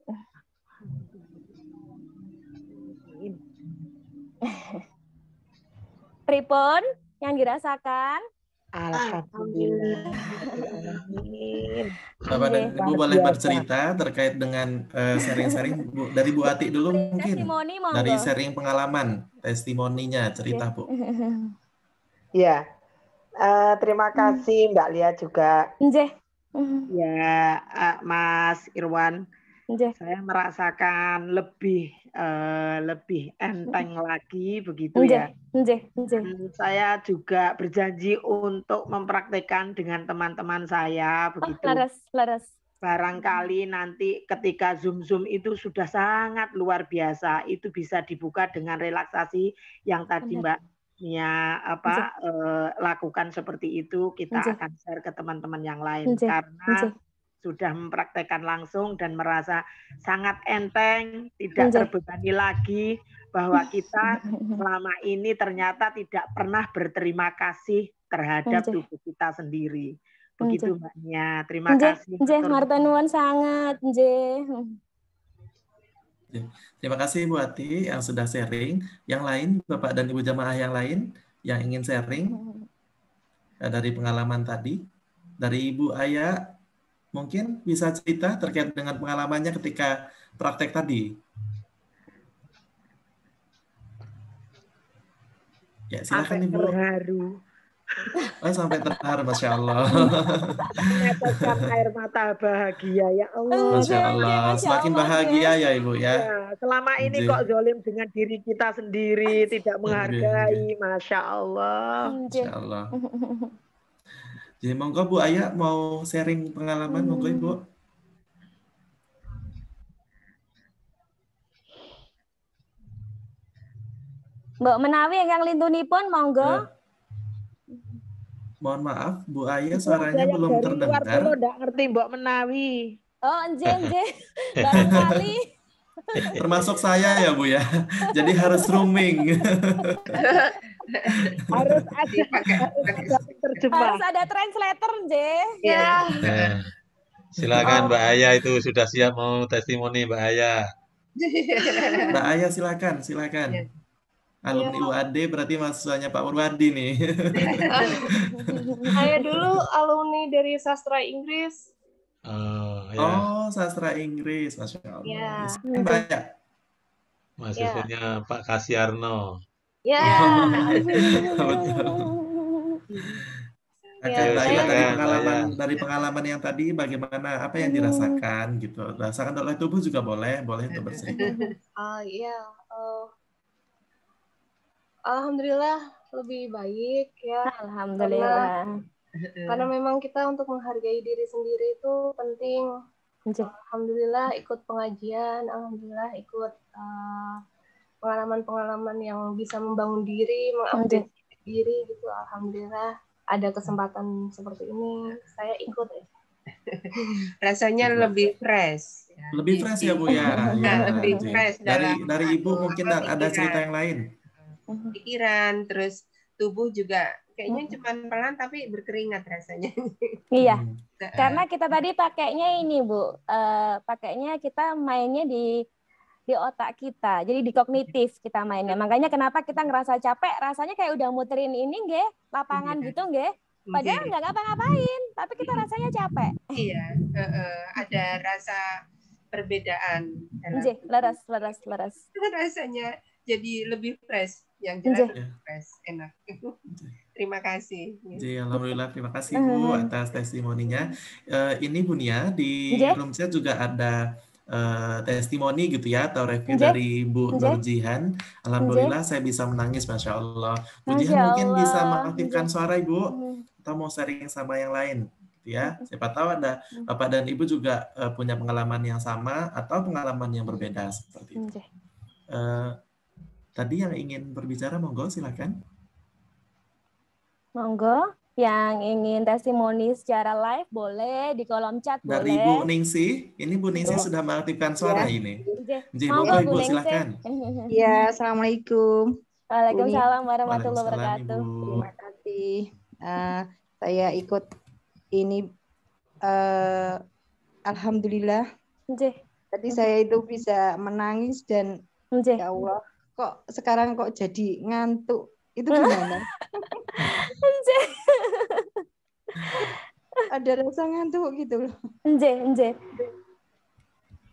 Pripun yang dirasakan? Alhamdulillah. Bapak dan Ibu boleh bercerita terkait dengan sharing-sharing dari Bu Ati dulu mungkin. Testimoni, monggo. Dari sharing pengalaman, testimoninya, cerita Bu. Ya, terima kasih Mbak Lia juga. Nggih. Ya, Mas Irwan. Nggih. Saya merasakan lebih enteng lagi begitu ya. Nggih. Saya juga berjanji untuk mempraktekkan dengan teman-teman saya begitu. Laras. Barangkali nanti ketika Zoom itu sudah sangat luar biasa, itu bisa dibuka dengan relaksasi yang tadi Mbak Nia lakukan seperti itu, kita akan share ke teman-teman yang lain karena sudah mempraktekkan langsung dan merasa sangat enteng, tidak terbebani lagi bahwa kita selama ini ternyata tidak pernah berterima kasih terhadap tubuh kita sendiri. Begitu Mbak Nia. Terima kasih. Marta nuwun sangat. Terima kasih Bu Ati yang sudah sharing. Yang lain, Bapak dan Ibu jamaah yang lain yang ingin sharing dari pengalaman tadi. Dari Ibu Aya, mungkin bisa cerita terkait dengan pengalamannya ketika praktek tadi. Ya, silakan sampai Ibu. terharu. Oh, sampai terharu, Masya Allah. Meneteskan air mata bahagia, ya Allah. Masya Allah. Masya Semakin Allah, bahagia ya Ibu ya. Ya, selama ini Nggih. kok zolim dengan diri kita sendiri, tidak Nggih, menghargai, Masya Allah. Masya Allah. Jadi monggo Bu Aya mau sharing pengalaman, monggo Ibu. Mbak Menawi yang lintunipun monggo. Mohon maaf, Bu Aya Itu suaranya ada yang belum dari luar terdengar. dulu nggak ngerti Mbok Menawi. Oh, enje. Barangkali. Termasuk saya ya Bu ya. Jadi harus roaming. Harus ada terjemah. Harus ada translator, enje. Ya. Nah, silakan Mbak Aya itu sudah siap mau testimoni Mbak Aya. Mbak Aya silakan. Alumni UAD berarti mahasiswanya Pak Purwadi nih. Saya dulu alumni dari sastra Inggris. Ya, Oh, sastra Inggris, Masya Allah. Ya. Mbak Aya. mahasiswanya Pak Kasiarno. Ya. Betul. Akan Mbak Aya dari pengalaman yang tadi bagaimana apa yang dirasakan gitu. Rasakan oleh tubuh juga boleh untuk bercerita. Iya. Alhamdulillah lebih baik ya. Alhamdulillah. Karena memang kita untuk menghargai diri sendiri itu penting. Alhamdulillah ikut pengajian, alhamdulillah ikut pengalaman-pengalaman yang bisa membangun diri, mengupdate diri gitu. Alhamdulillah ada kesempatan seperti ini, saya ikut. Rasanya lebih fresh. Lebih fresh ya Bu ya. Lebih fresh dari Ibu mungkin ada cerita yang lain. Pikiran, terus tubuh juga kayaknya cuma pelan tapi berkeringat rasanya. Iya, karena kita tadi pakainya ini Bu, pakainya kita mainnya di otak kita, jadi di kognitif kita mainnya. Makanya kenapa kita ngerasa capek, rasanya kayak udah muterin ini nggih, lapangan gitu nggih. Padahal nggak ngapa-ngapain, tapi kita rasanya capek. Iya, ada rasa perbedaan. Leres. Rasanya jadi lebih fresh. Yang jelas fresh, enak. Terima kasih. Alhamdulillah, terima kasih Bu atas testimoninya. Ini Bu Nia di room chat juga ada testimoni gitu ya atau review dari Bu Nurjihan. Alhamdulillah saya bisa menangis, Masya Allah. Bu Jihan mungkin bisa mengaktifkan suara Ibu atau mau sharing sama yang lain gitu ya. Siapa tahu ada Bapak dan Ibu juga punya pengalaman yang sama atau pengalaman yang berbeda seperti itu. Tadi yang ingin berbicara, monggo silakan. Monggo, yang ingin testimoni secara live boleh di kolom chat boleh. Dari Bu Ningsi, ini Bu Ningsi sudah mengaktifkan suara ini. Monggo Ibu silakan. Ya, assalamualaikum. Waalaikumsalam warahmatullahi wabarakatuh. Terima kasih. Saya ikut ini, alhamdulillah. Tadi saya itu bisa menangis dan ya Allah. Kok sekarang kok jadi ngantuk, itu gimana? Ada rasa ngantuk gitu loh.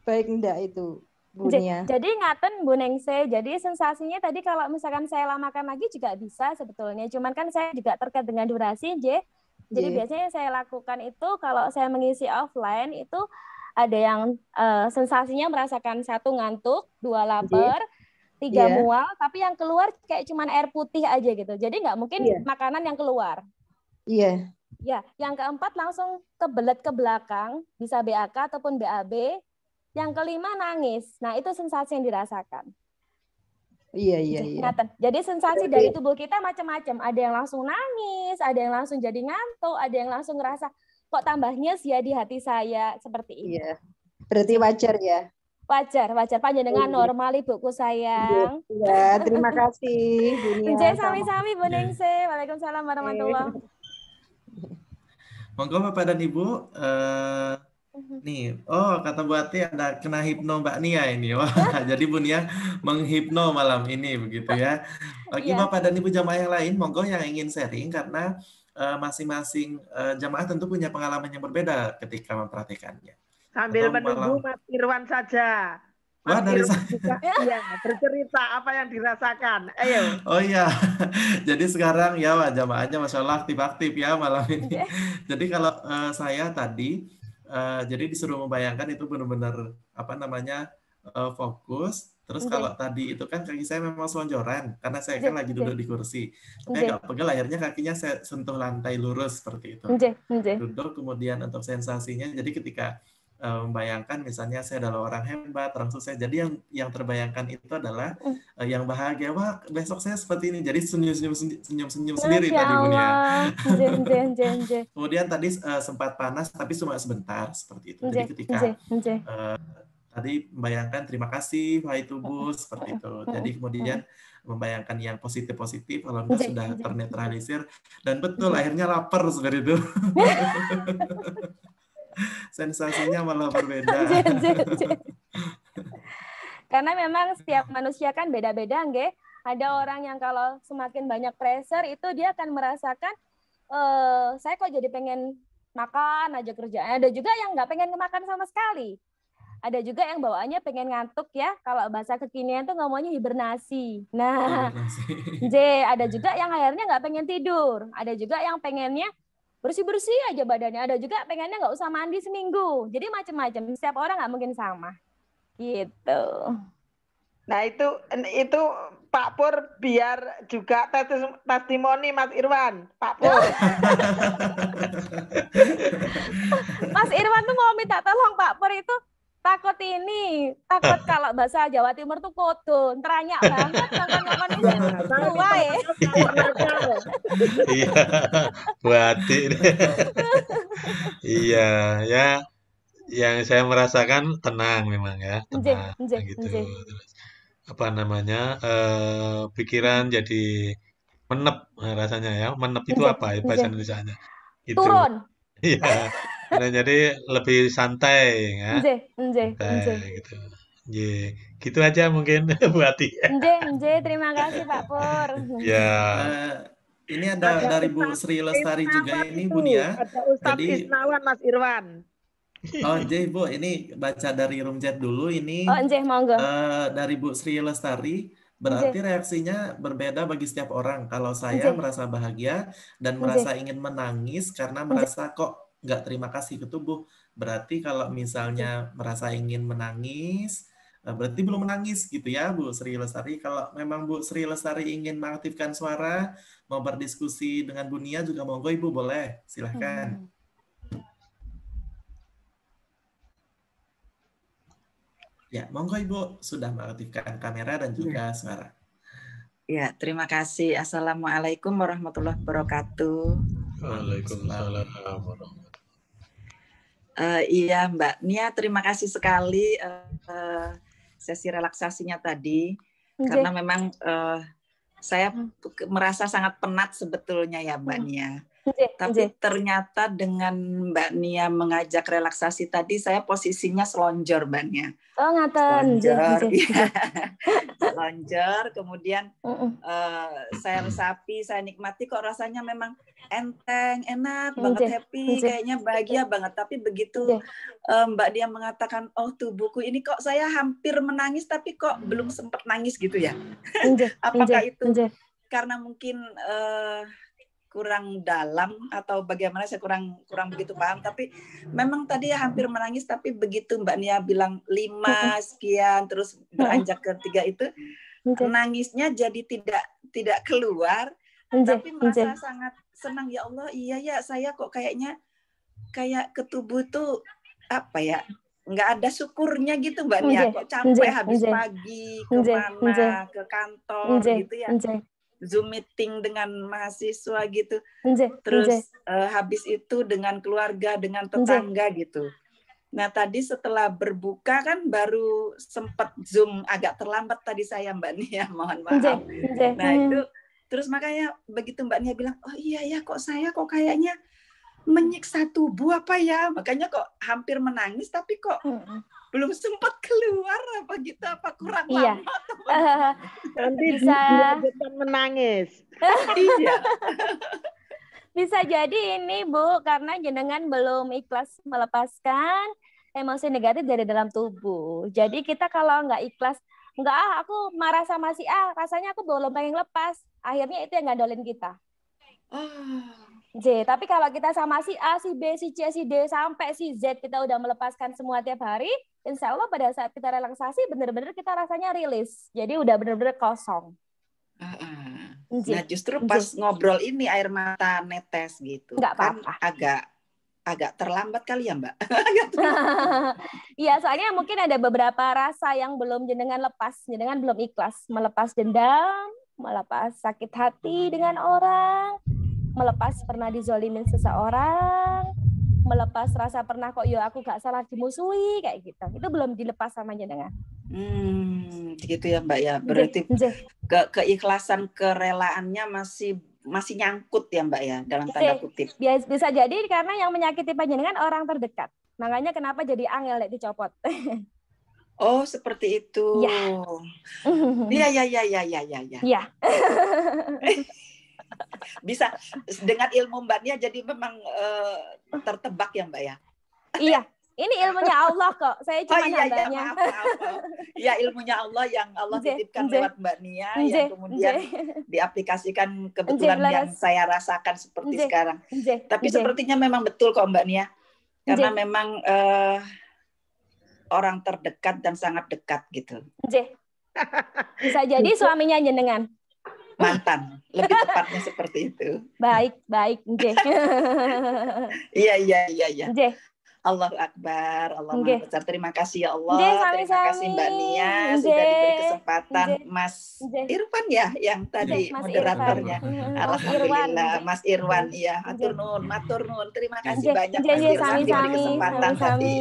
Baik enggak itu bunyinya? Jadi ngaten Bu Nengse, jadi sensasinya tadi kalau misalkan saya lamakan lagi juga bisa sebetulnya, cuman kan saya juga terkait dengan durasi, jadi biasanya saya lakukan itu kalau saya mengisi offline itu ada yang sensasinya merasakan 1 ngantuk, 2 lapar, 3 mual, tapi yang keluar kayak cuman air putih aja gitu. Jadi nggak mungkin makanan yang keluar. Iya. Ya, yang keempat langsung kebelet ke belakang, bisa BAK ataupun BAB. Yang kelima nangis. Nah, itu sensasi yang dirasakan. Iya. Jadi sensasi dari tubuh kita macam-macam. Ada yang langsung nangis, ada yang langsung jadi ngantuk, ada yang langsung ngerasa kok tambahnya sih ya di hati saya seperti itu. Iya. Berarti wajar ya. Wajar panjenengan normal Ibuku sayang. Ya, terima kasih Bu Nia. Sami-sami Bu Ningsi. Waalaikumsalam warahmatullahi wabarakatuh. Monggo Bapak dan Ibu. Nih, kata Bu Ati ada kena hipno Mbak Nia ini. Wah, jadi Bu Nia menghipno malam ini begitu ya. Bagi Bapak dan Ibu jamaah yang lain, monggo yang ingin sharing karena masing-masing jamaah tentu punya pengalaman yang berbeda ketika mempraktikannya. Sambil menunggu Mas Irwan saja. Wah, dari saya. Iya, bercerita apa yang dirasakan. Ayo. Oh iya, jadi sekarang ya jamaahnya Masya Allah aktif-aktif ya malam ini. Jadi kalau saya tadi, jadi disuruh membayangkan itu benar-benar apa namanya fokus. Terus kalau tadi itu kan kaki saya memang selonjoran, karena saya kan lagi duduk di kursi. Tapi agak pegel, akhirnya kakinya saya sentuh lantai lurus seperti itu. Duduk, kemudian untuk sensasinya, jadi ketika membayangkan misalnya saya adalah orang hebat, orang sukses. Jadi yang terbayangkan itu adalah yang bahagia. Wah, besok saya seperti ini. Jadi senyum-senyum sendiri tadi Bunia. Kemudian tadi sempat panas, tapi cuma sebentar seperti itu. Jadi ketika tadi membayangkan terima kasih, wahai tubuh, seperti itu. Jadi kemudian membayangkan yang positif-positif, alhamdulillah sudah ternetralisir. Dan betul, akhirnya lapar seperti itu. Sensasinya malah berbeda. Karena memang setiap manusia kan beda-beda, nggih. Ada orang yang kalau semakin banyak pressure itu dia akan merasakan saya kok jadi pengen makan aja kerjaan. Ada juga yang nggak pengen makan sama sekali. Ada juga yang bawaannya pengen ngantuk ya. Kalau bahasa kekinian tuh ngomongnya hibernasi. Nah, ada juga yang akhirnya nggak pengen tidur. Ada juga yang pengennya bersih-bersih aja badannya. Ada juga pengennya nggak usah mandi seminggu. Jadi macam-macam. Setiap orang nggak mungkin sama. Gitu. Nah itu Pak Pur biar juga testimoni Mas Irwan. Pak Pur. Mas Irwan tuh mau minta tolong Pak Pur itu takut kalau bahasa Jawa Timur tuh kodon, teranyak banget ngomong ini tua ya. Iya, berarti iya ya, yang saya merasakan tenang memang ya, tenang gitu. Terus, apa namanya pikiran jadi menep rasanya ya, menep itu apa ya bahasa Indonesianya? Itu. Turun. Iya. Nah, jadi lebih santai ya. Santai gitu. Gitu aja mungkin Bu Ati. Terima kasih Pak Pur. Ya. Ini ada dari Bu Sri Lestari juga ini Bu Nia. Ada Ustadz Isnawan Mas Irwan. Oh, Bu, ini baca dari room chat dulu ini. Oh, monggo. Dari Bu Sri Lestari, berarti reaksinya berbeda bagi setiap orang. Kalau saya merasa bahagia dan merasa ingin menangis karena merasa kok nggak terima kasih ke tubuh. Berarti kalau misalnya merasa ingin menangis, berarti belum menangis gitu ya Bu Sri Lestari. Kalau memang Bu Sri Lestari ingin mengaktifkan suara, mau berdiskusi dengan Bu Nia juga monggo Ibu, boleh. Silahkan. Ya, monggo Ibu, sudah mengaktifkan kamera dan juga suara. Ya, terima kasih. Assalamualaikum warahmatullahi wabarakatuh. Waalaikumsalam warahmatullahi wabarakatuh. Iya Mbak Nia, terima kasih sekali sesi relaksasinya tadi. Karena memang saya merasa sangat penat sebetulnya ya Mbak Nia. Tapi ternyata dengan Mbak Nia mengajak relaksasi tadi, saya posisinya selonjor Mbak Nia. Oh, ngaten. Selonjor, kemudian saya resapi, saya nikmati, kok rasanya memang enteng, enak banget, happy, kayaknya bahagia banget. Tapi begitu Mbak Nia mengatakan, oh tubuhku ini kok saya hampir menangis, tapi kok belum sempat nangis gitu ya. Apakah itu karena mungkin kurang dalam atau bagaimana, saya kurang begitu paham, tapi memang tadi hampir menangis, tapi begitu Mbak Nia bilang 5 sekian terus beranjak ke 3 itu nangisnya jadi tidak keluar, tapi merasa sangat senang, ya Allah, iya ya saya kok kayak ke tubuh tuh apa ya, nggak ada syukurnya gitu Mbak Nia, kok capek habis pagi kemana ke kantor gitu ya, Zoom meeting dengan mahasiswa gitu, terus habis itu dengan keluarga, dengan tetangga gitu. Nah tadi setelah berbuka kan baru sempat Zoom agak terlambat tadi saya Mbak Nia, mohon maaf. Nah itu terus makanya begitu Mbak Nia bilang, oh iya ya kok saya kok kayaknya menyiksa tubuh apa ya, makanya kok hampir menangis tapi kok belum sempat keluar apa gitu, apa kurang lama nanti bisa dilanjutkan menangis. Iya. Bisa jadi ini Bu, karena jenengan belum ikhlas melepaskan, emosi negatif dari dalam tubuh. Jadi kita kalau nggak ikhlas, nggak aku marah sama si A, rasanya aku belum pengen lepas. Akhirnya itu yang ngandolin kita. J. Tapi kalau kita sama si A, si B, si C, si D, sampai si Z kita udah melepaskan semua tiap hari, insya Allah pada saat kita relaksasi, benar-benar kita rasanya rilis. Jadi udah benar-benar kosong. Nah justru pas ngobrol ini air mata netes gitu. Nggak kan apa-apa. agak terlambat kali ya Mbak. Iya, soalnya mungkin ada beberapa rasa yang belum jenengan lepas, jenengan belum ikhlas, melepas dendam, melepas sakit hati dengan orang, melepas pernah dizolimin seseorang, melepas rasa pernah kok yo aku gak salah dimusuhi kayak gitu. Itu belum dilepas sama jenengan. Gitu ya Mbak ya. Berarti keikhlasan kerelaannya masih nyangkut ya Mbak ya dalam tanda kutip. Bisa jadi karena yang menyakiti panjenengan orang terdekat. Makanya kenapa jadi angel dicopot. Oh, seperti itu. Iya. Iya. Bisa dengan ilmu Mbaknya jadi memang tertebak ya Mbak ya. Iya. Ini ilmunya Allah kok. Saya cuma hambanya. Maaf. Ya, ilmunya Allah yang Allah titipkan lewat Mbak Nia yang kemudian diaplikasikan kebetulan yang saya rasakan seperti sekarang. Tapi sepertinya memang betul kok Mbak Nia. Karena memang orang terdekat dan sangat dekat gitu. Bisa jadi suaminya jenengan. Mantan, lebih tepatnya seperti itu. Baik. Iya. Allahu Akbar, Allah Maha Besar. Terima kasih ya Allah. Terima kasih Mbak Nia sudah diberi kesempatan. Mas Irfan ya yang tadi moderatornya. Alhamdulillah, Mas Irwan ya. Matur nuwun. Terima kasih banyak Mas Irwan diberi kesempatan tadi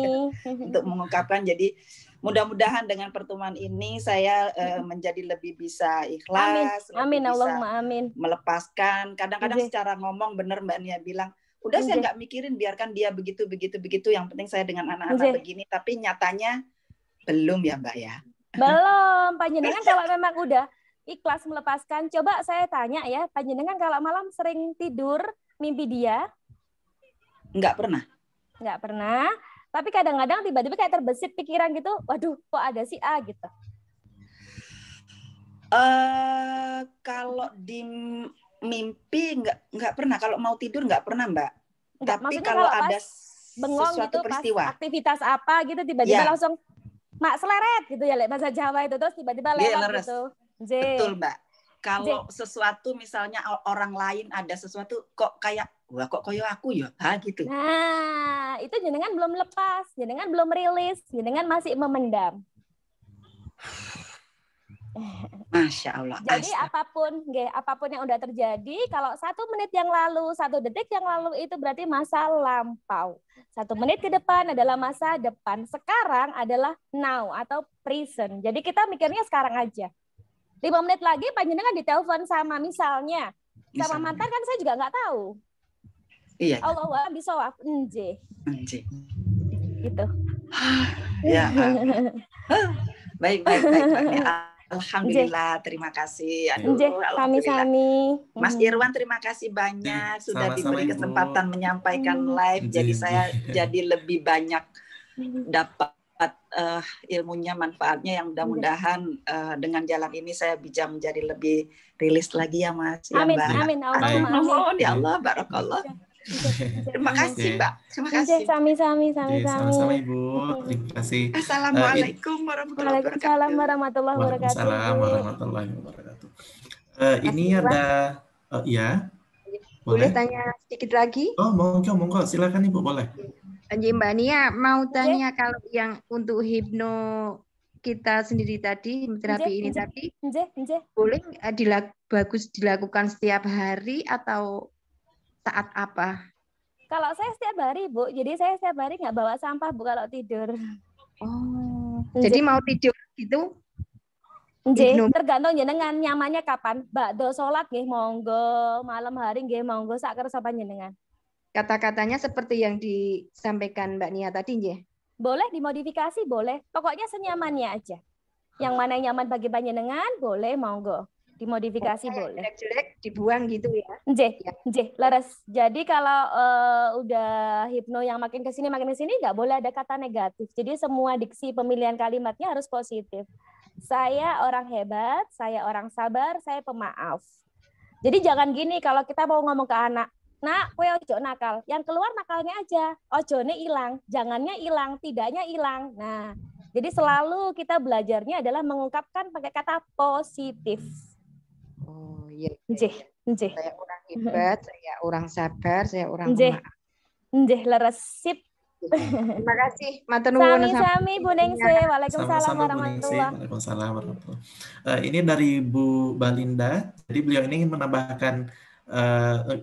untuk mengungkapkan. Jadi mudah-mudahan dengan pertemuan ini saya menjadi lebih bisa ikhlas, amin. Allahumma amin. Melepaskan. Kadang-kadang secara ngomong benar Mbak Nia bilang, udah saya nggak mikirin, biarkan dia begitu. Yang penting saya dengan anak-anak begini. Tapi nyatanya belum ya Mbak ya. Belum. Panjenengan kalau memang udah ikhlas melepaskan, coba saya tanya ya, panjenengan kalau malam sering tidur mimpi dia? Nggak pernah. Tapi kadang-kadang tiba-tiba kayak terbesit pikiran gitu, waduh kok ada si A gitu. Kalau di mimpi nggak pernah. Kalau mau tidur nggak pernah Mbak. Tapi kalau ada bengong sesuatu gitu, peristiwa, pas aktivitas apa gitu tiba-tiba langsung mak seleret gitu ya, bahasa Jawa itu, terus tiba-tiba lewat gitu. Betul Mbak. Kalau sesuatu misalnya orang lain ada sesuatu kok kayak wah kok koyo aku ya, gitu. Nah itu jenengan belum lepas, jenengan belum rilis, jenengan masih memendam. Masya Allah. Jadi apapun yang udah terjadi, kalau 1 menit yang lalu, 1 detik yang lalu itu berarti masa lampau. 1 menit ke depan adalah masa depan. Sekarang adalah now atau present. Jadi kita mikirnya sekarang aja. 5 menit lagi panjenengan ditelepon sama misalnya sama mantan kan saya juga nggak tahu. Iya. Allah bisawab nje. Gitu. Ya. Baik. Alhamdulillah, terima kasih. Sami-sami. Mas Irwan, terima kasih banyak sudah diberi kesempatan menyampaikan live. Jadi saya jadi lebih banyak dapat ilmunya, manfaatnya yang mudah-mudahan dengan jalan ini saya bisa menjadi lebih rilis lagi ya Mas. Amin. Mohon ya Allah, barakallah. Terima kasih Mbak. Terima kasih. Sami-sami. Sama-sama Ibu. Terima kasih. Assalamualaikum warahmatullahi wabarakatuh. Waalaikumsalam warahmatullahi wabarakatuh. Waalaikumsalam warahmatullahi wabarakatuh. Ini ada ya. Boleh tanya sedikit lagi? Oh, monggo. Silakan Ibu, boleh. Mbak Nia mau tanya kalau yang untuk hipno kita sendiri tadi, terapi ini tadi, boleh bagus dilakukan setiap hari atau saat apa? Kalau saya setiap hari, Bu. Jadi saya setiap hari nggak bawa sampah, Bu, kalau tidur. Oh. Jadi mau tidur gitu? Tergantung jenengan nyamannya kapan. Bakdo sholat nggih monggo, malam hari nggih monggo, sak kersa panjenengan. Kata-katanya seperti yang disampaikan Mbak Nia tadi, nggih? Boleh dimodifikasi, boleh. Pokoknya senyamannya aja. Yang mana yang nyaman bagi panjenengan, boleh monggo. dimodifikasi boleh. Jelek-jelek dibuang gitu ya. Nggih, leres. Jadi kalau udah hipno yang makin ke sini nggak boleh ada kata negatif. Jadi semua diksi pemilihan kalimatnya harus positif. Saya orang hebat, saya orang sabar, saya pemaaf. Jadi jangan gini kalau kita mau ngomong ke anak, nak, kue ojo nakal. Yang keluar nakalnya aja, ojone hilang, jangannya hilang, tidaknya hilang. Nah, jadi selalu kita belajarnya adalah mengungkapkan pakai kata positif. Oh iya. Nggih. Saya orang hebat, saya orang sabar, saya orang pemaaf. Nggih, leres sip. Terima kasih, matur nuwun. Sami-sami Bu Ningsih. Waalaikumsalam warahmatullahi. Waalaikumsalam warahmatullahi. Ini dari Bu Balinda. Jadi beliau ini ingin menambahkan,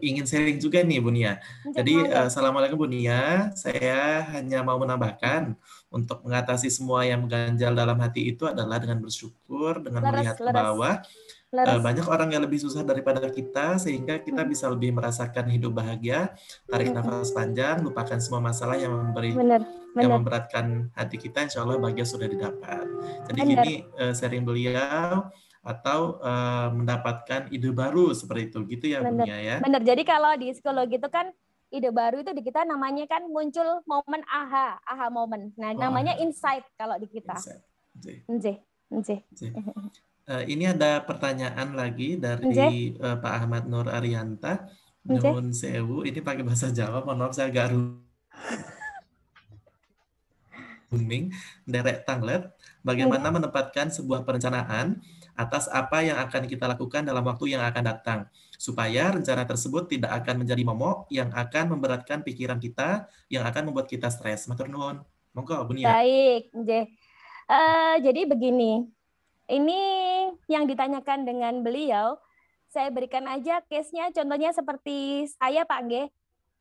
ingin sharing juga nih Bu Nia. Jadi assalamualaikum Bu Nia. Saya hanya mau menambahkan untuk mengatasi semua yang mengganjal dalam hati itu adalah dengan bersyukur, dengan melihat ke bawah. Banyak orang yang lebih susah daripada kita, sehingga kita bisa lebih merasakan hidup bahagia, tarik nafas panjang, lupakan semua masalah yang yang memberatkan hati kita. Insya Allah bahagia sudah didapat. Jadi gini sharing beliau atau mendapatkan ide baru seperti itu, gitu ya Bu Nia ya. Benar. Jadi kalau di psikologi itu kan ide baru itu di kita namanya kan muncul momen aha momen. Nah, namanya insight kalau di kita. Nggih. Ini ada pertanyaan lagi dari Pak Ahmad Nur Arianta. Nyuwun sewu, ini pakai bahasa Jawa, mohon maaf saya agak booming. Derek Tanglet, bagaimana menempatkan sebuah perencanaan atas apa yang akan kita lakukan dalam waktu yang akan datang, supaya rencana tersebut tidak akan menjadi momok yang akan memberatkan pikiran kita, yang akan membuat kita stres. Matur nuwun. Monggo Bu Nia. Baik, jadi begini. Ini yang ditanyakan dengan beliau, saya berikan aja case-nya, contohnya seperti saya Pak Nggih.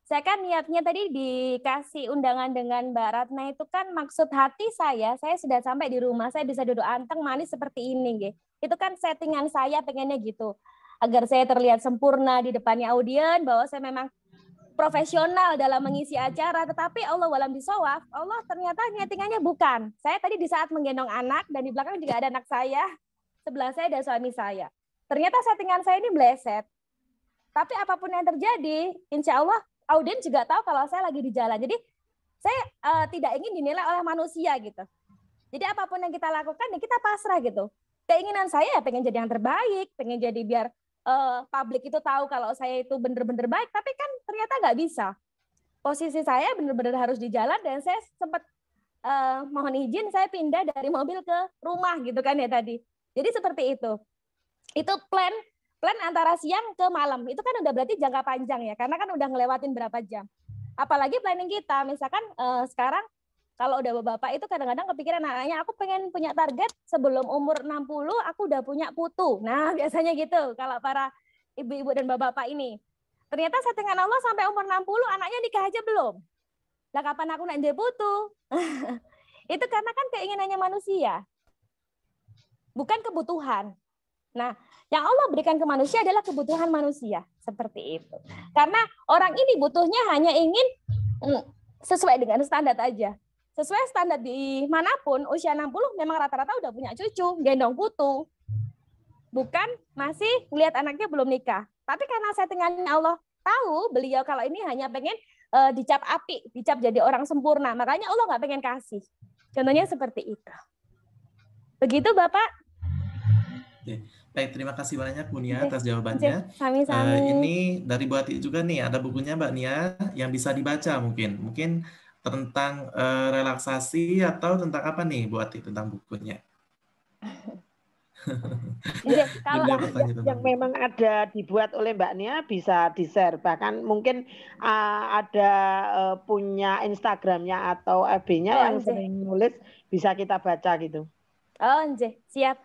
Saya kan niatnya tadi dikasih undangan dengan Mbak Ratna itu kan maksud hati saya sudah sampai di rumah, saya bisa duduk anteng manis seperti ini nggih. Itu kan settingan saya pengennya gitu. Agar saya terlihat sempurna di depannya audien, bahwa saya memang profesional dalam mengisi acara, tetapi Allah walam bisawab, Allah ternyata niatingannya bukan. Saya tadi di saat menggendong anak, dan di belakang juga ada anak saya, sebelah saya ada suami saya. Ternyata settingan saya ini bleset. Tapi apapun yang terjadi, insya Allah audien juga tahu kalau saya lagi di jalan. Jadi saya tidak ingin dinilai oleh manusia gitu. Jadi apapun yang kita lakukan, ya kita pasrah gitu. Keinginan saya ya pengen jadi yang terbaik, pengen jadi biar publik itu tahu kalau saya itu benar-benar baik, tapi kan ternyata nggak bisa. Posisi saya benar-benar harus di jalan, dan saya sempat mohon izin saya pindah dari mobil ke rumah gitu kan ya tadi. Jadi seperti itu. Itu plan antara siang ke malam. Itu kan udah berarti jangka panjang ya, karena kan udah ngelewatin berapa jam. Apalagi planning kita, misalkan sekarang kalau udah bapak itu kadang-kadang kepikiran anaknya, aku pengen punya target sebelum umur 60 aku udah punya putu. Nah, biasanya gitu kalau para ibu-ibu dan bapak-bapak ini. Ternyata settingan Allah sampai umur 60 anaknya nikah aja belum. Lah kapan aku nak ndek putu? Itu karena kan keinginannya manusia. Bukan kebutuhan. Nah, yang Allah berikan ke manusia adalah kebutuhan manusia. Seperti itu. Karena orang ini butuhnya hanya ingin sesuai dengan standar aja. Sesuai standar di manapun, usia 60 memang rata-rata udah punya cucu, gendong putu. Bukan masih lihat anaknya belum nikah. Tapi karena settingannya Allah tahu, beliau kalau ini hanya pengen dicap api, dicap jadi orang sempurna. Makanya Allah nggak pengen kasih. Contohnya seperti itu. Begitu Bapak. Baik, terima kasih banyak Bu Nia atas jawabannya. Sami-sami. Ini dari Bu Ati juga nih, ada bukunya Mbak Nia yang bisa dibaca mungkin tentang relaksasi atau tentang apa nih Bu Ati tentang bukunya? Kalau yang memang ada dibuat oleh Mbak Nia bisa di-share, bahkan mungkin ada punya Instagramnya atau FB-nya yang sering nulis, bisa kita baca gitu. Oh, siap.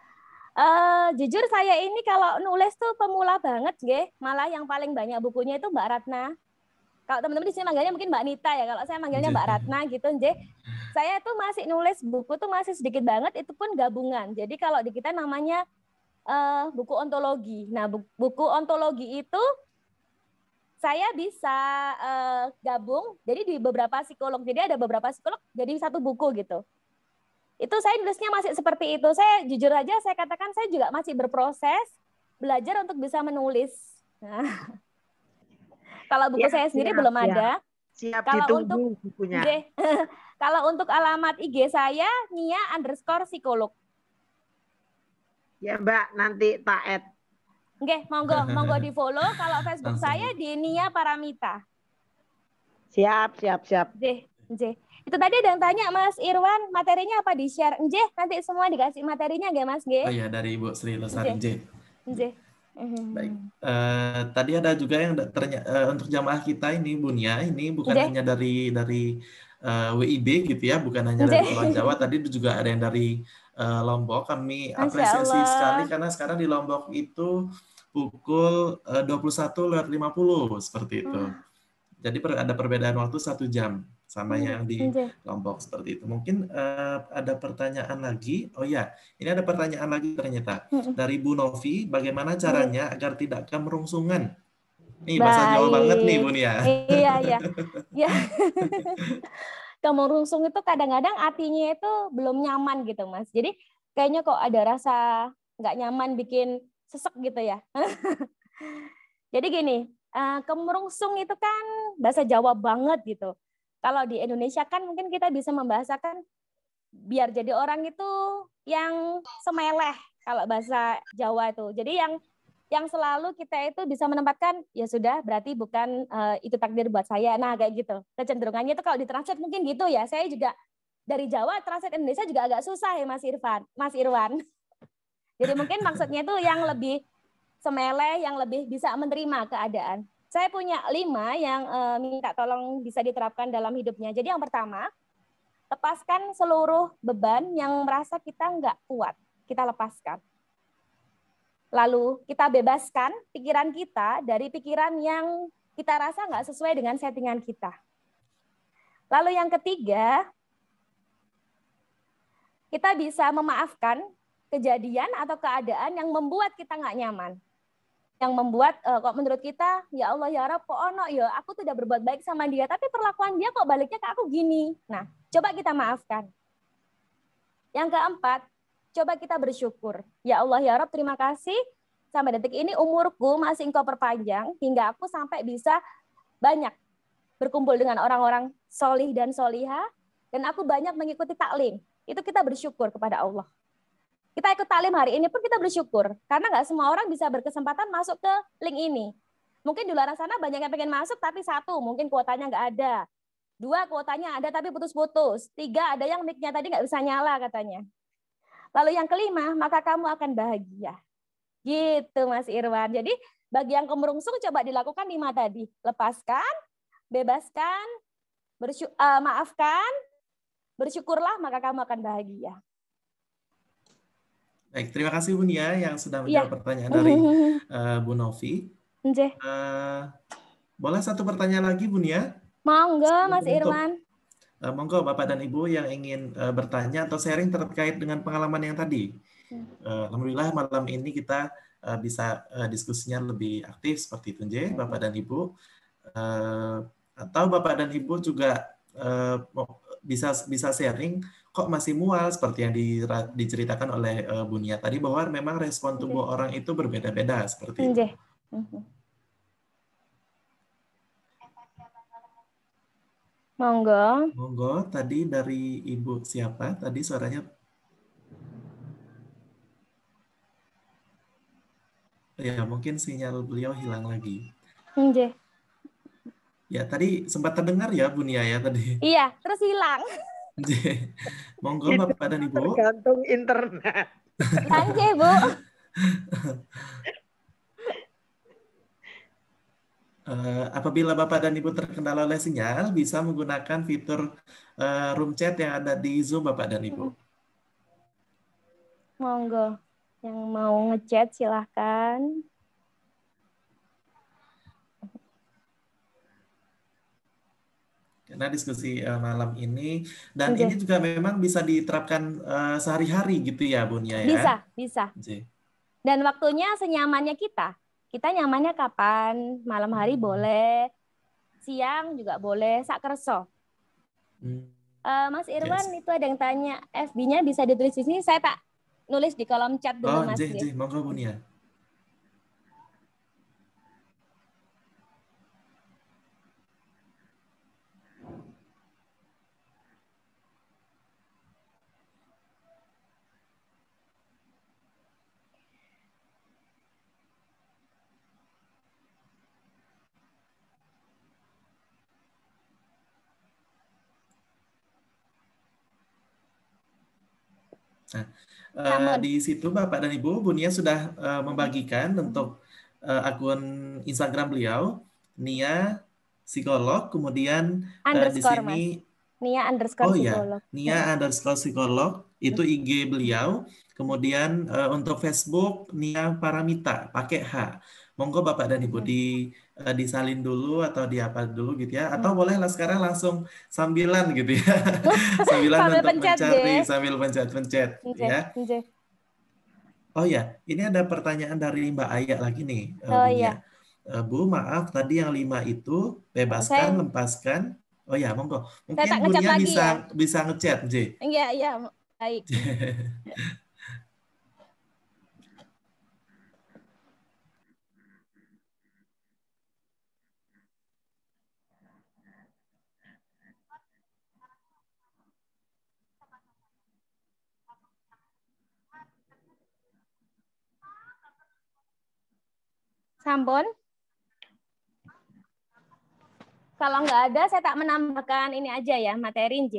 Jujur saya ini kalau nulis tuh pemula banget, nggih. Malah yang paling banyak bukunya itu Mbak Ratna. Kalau teman-teman di sini manggilnya mungkin Mbak Nita ya, kalau saya manggilnya Mbak Ratna gitu, nggih. Saya tuh masih nulis buku tuh masih sedikit banget, itu pun gabungan. Jadi kalau di kita namanya buku ontologi. Nah, buku ontologi itu saya bisa gabung. Jadi di beberapa psikolog, jadi ada beberapa psikolog jadi satu buku gitu. Itu saya nulisnya masih seperti itu. Saya jujur aja saya katakan saya juga masih berproses belajar untuk bisa menulis. Nah, kalau buku saya sendiri belum ada. Siap kalau ditunggu untuk bukunya. Kalau untuk alamat IG saya nia_psikolog. Ya Mbak, nanti tak add. Oke, monggo di follow. Kalau Facebook saya di Nia Paramita. Siap. Itu tadi ada yang tanya Mas Irwan, materinya apa di-share? Nanti semua dikasih materinya nggak Mas? Oh ya, dari Ibu Sri Lestari. Baik. Tadi ada juga yang untuk jamaah kita ini Bunia, ini bukan hanya dari WIB gitu ya, bukan hanya dari Pulau Jawa, tadi juga ada yang dari Lombok. Kami apresiasi sekali karena sekarang di Lombok itu pukul 21:50 seperti itu. Jadi ada perbedaan waktu 1 jam sama yang di Lombok seperti itu. Mungkin ada pertanyaan lagi. Oh ya, ini ada pertanyaan lagi ternyata dari Bu Novi. Bagaimana caranya agar tidak kemerungsungan? Nih bahasa Jawa banget nih Bu Nia. Iya. Kemerungsung itu kadang-kadang artinya itu belum nyaman gitu Mas. Jadi kayaknya kok ada rasa nggak nyaman, bikin sesek gitu ya. Jadi gini, kemerungsung itu kan bahasa Jawa banget gitu. Kalau di Indonesia kan mungkin kita bisa membahasakan biar jadi orang itu yang semeleh kalau bahasa Jawa itu. Jadi yang selalu kita itu bisa menempatkan ya sudah berarti bukan itu takdir buat saya. Nah kayak gitu. Kecenderungannya itu kalau ditranslate mungkin gitu ya. Saya juga dari Jawa translate Indonesia juga agak susah ya Mas Irwan. Jadi mungkin maksudnya itu yang lebih semeleh, yang lebih bisa menerima keadaan. Saya punya 5 yang minta tolong bisa diterapkan dalam hidupnya. Jadi yang pertama, lepaskan seluruh beban yang merasa kita nggak kuat. Kita lepaskan. Lalu kita bebaskan pikiran kita dari pikiran yang kita rasa nggak sesuai dengan settingan kita. Lalu yang ketiga, kita bisa memaafkan kejadian atau keadaan yang membuat kita nggak nyaman. Yang membuat kok menurut kita, ya Allah ya Rabb, kok ono ya aku tuh udah berbuat baik sama dia, tapi perlakuan dia kok baliknya ke aku gini. Nah, coba kita maafkan. Yang keempat, coba kita bersyukur. Ya Allah ya Rabb, terima kasih sampai detik ini umurku masih Engkau perpanjang hingga aku sampai bisa banyak berkumpul dengan orang-orang solih dan solihah, dan aku banyak mengikuti taklim. Itu kita bersyukur kepada Allah. Kita ikut taklim hari ini pun kita bersyukur, karena nggak semua orang bisa berkesempatan masuk ke link ini. Mungkin di luar sana banyak yang pengen masuk, tapi 1, mungkin kuotanya nggak ada. 2, kuotanya ada tapi putus-putus. 3, ada yang mic-nya tadi nggak bisa nyala katanya. Lalu yang kelima, maka kamu akan bahagia. Gitu Mas Irwan. Jadi bagi yang kemerungsung coba dilakukan 5 tadi. Lepaskan, bebaskan, maafkan, bersyukurlah maka kamu akan bahagia. Baik, terima kasih Bu Nia yang sudah menjawab pertanyaan dari Bu Novi. Boleh 1 pertanyaan lagi Bu Nia? Monggo Mas Irwan. Monggo Bapak dan Ibu yang ingin bertanya atau sharing terkait dengan pengalaman yang tadi. Alhamdulillah malam ini kita bisa diskusinya lebih aktif seperti itu, Bapak dan Ibu. Atau Bapak dan Ibu juga bisa sharing kok masih mual seperti yang diceritakan oleh Bu Nia tadi, bahwa memang respon tubuh orang itu berbeda-beda seperti itu. Monggo, tadi dari Ibu siapa? Tadi suaranya ya, mungkin sinyal beliau hilang lagi. Ya, tadi sempat terdengar ya Bu Nia ya tadi. Iya, terus hilang. Monggo Bapak dan Ibu. Tergantung internet. Lanjut Bu. Apabila Bapak dan Ibu terkendala oleh sinyal, bisa menggunakan fitur room chat yang ada di Zoom Bapak dan Ibu. Monggo, yang mau ngechat silahkan. Karena diskusi malam ini, dan ini juga memang bisa diterapkan sehari-hari gitu ya Bu Nia ya? Bisa. Dan waktunya senyamannya kita. Kita nyamannya kapan? Malam hari boleh, siang juga boleh, sak kerso. Mas Irwan, itu ada yang tanya, FB-nya bisa ditulis di sini, saya tak nulis di kolom chat dulu Mas. Monggo Bu Nia. Nah, di situ Bapak dan Ibu, Bu Nia sudah membagikan untuk akun Instagram beliau, Nia Psikolog, kemudian di sini Nia underscore psikolog. Nia underscore psikolog, itu IG beliau. Kemudian untuk Facebook, Nia Paramita, pakai H. Monggo Bapak dan Ibu disalin dulu atau diapa dulu gitu ya. Atau bolehlah sekarang langsung sambilan gitu ya. Sambilan untuk mencari, sambil pencet-pencet ya. Oh ya, ini ada pertanyaan dari Mbak Aya lagi nih, Bu Nia. Bu, maaf tadi yang 5 itu bebaskan, lepaskan. Oh ya, monggo. Mungkin Bu Nia bisa ngechat, J. Iya, baik. Sampun. Kalau nggak ada, saya tak menambahkan ini aja ya, materi J.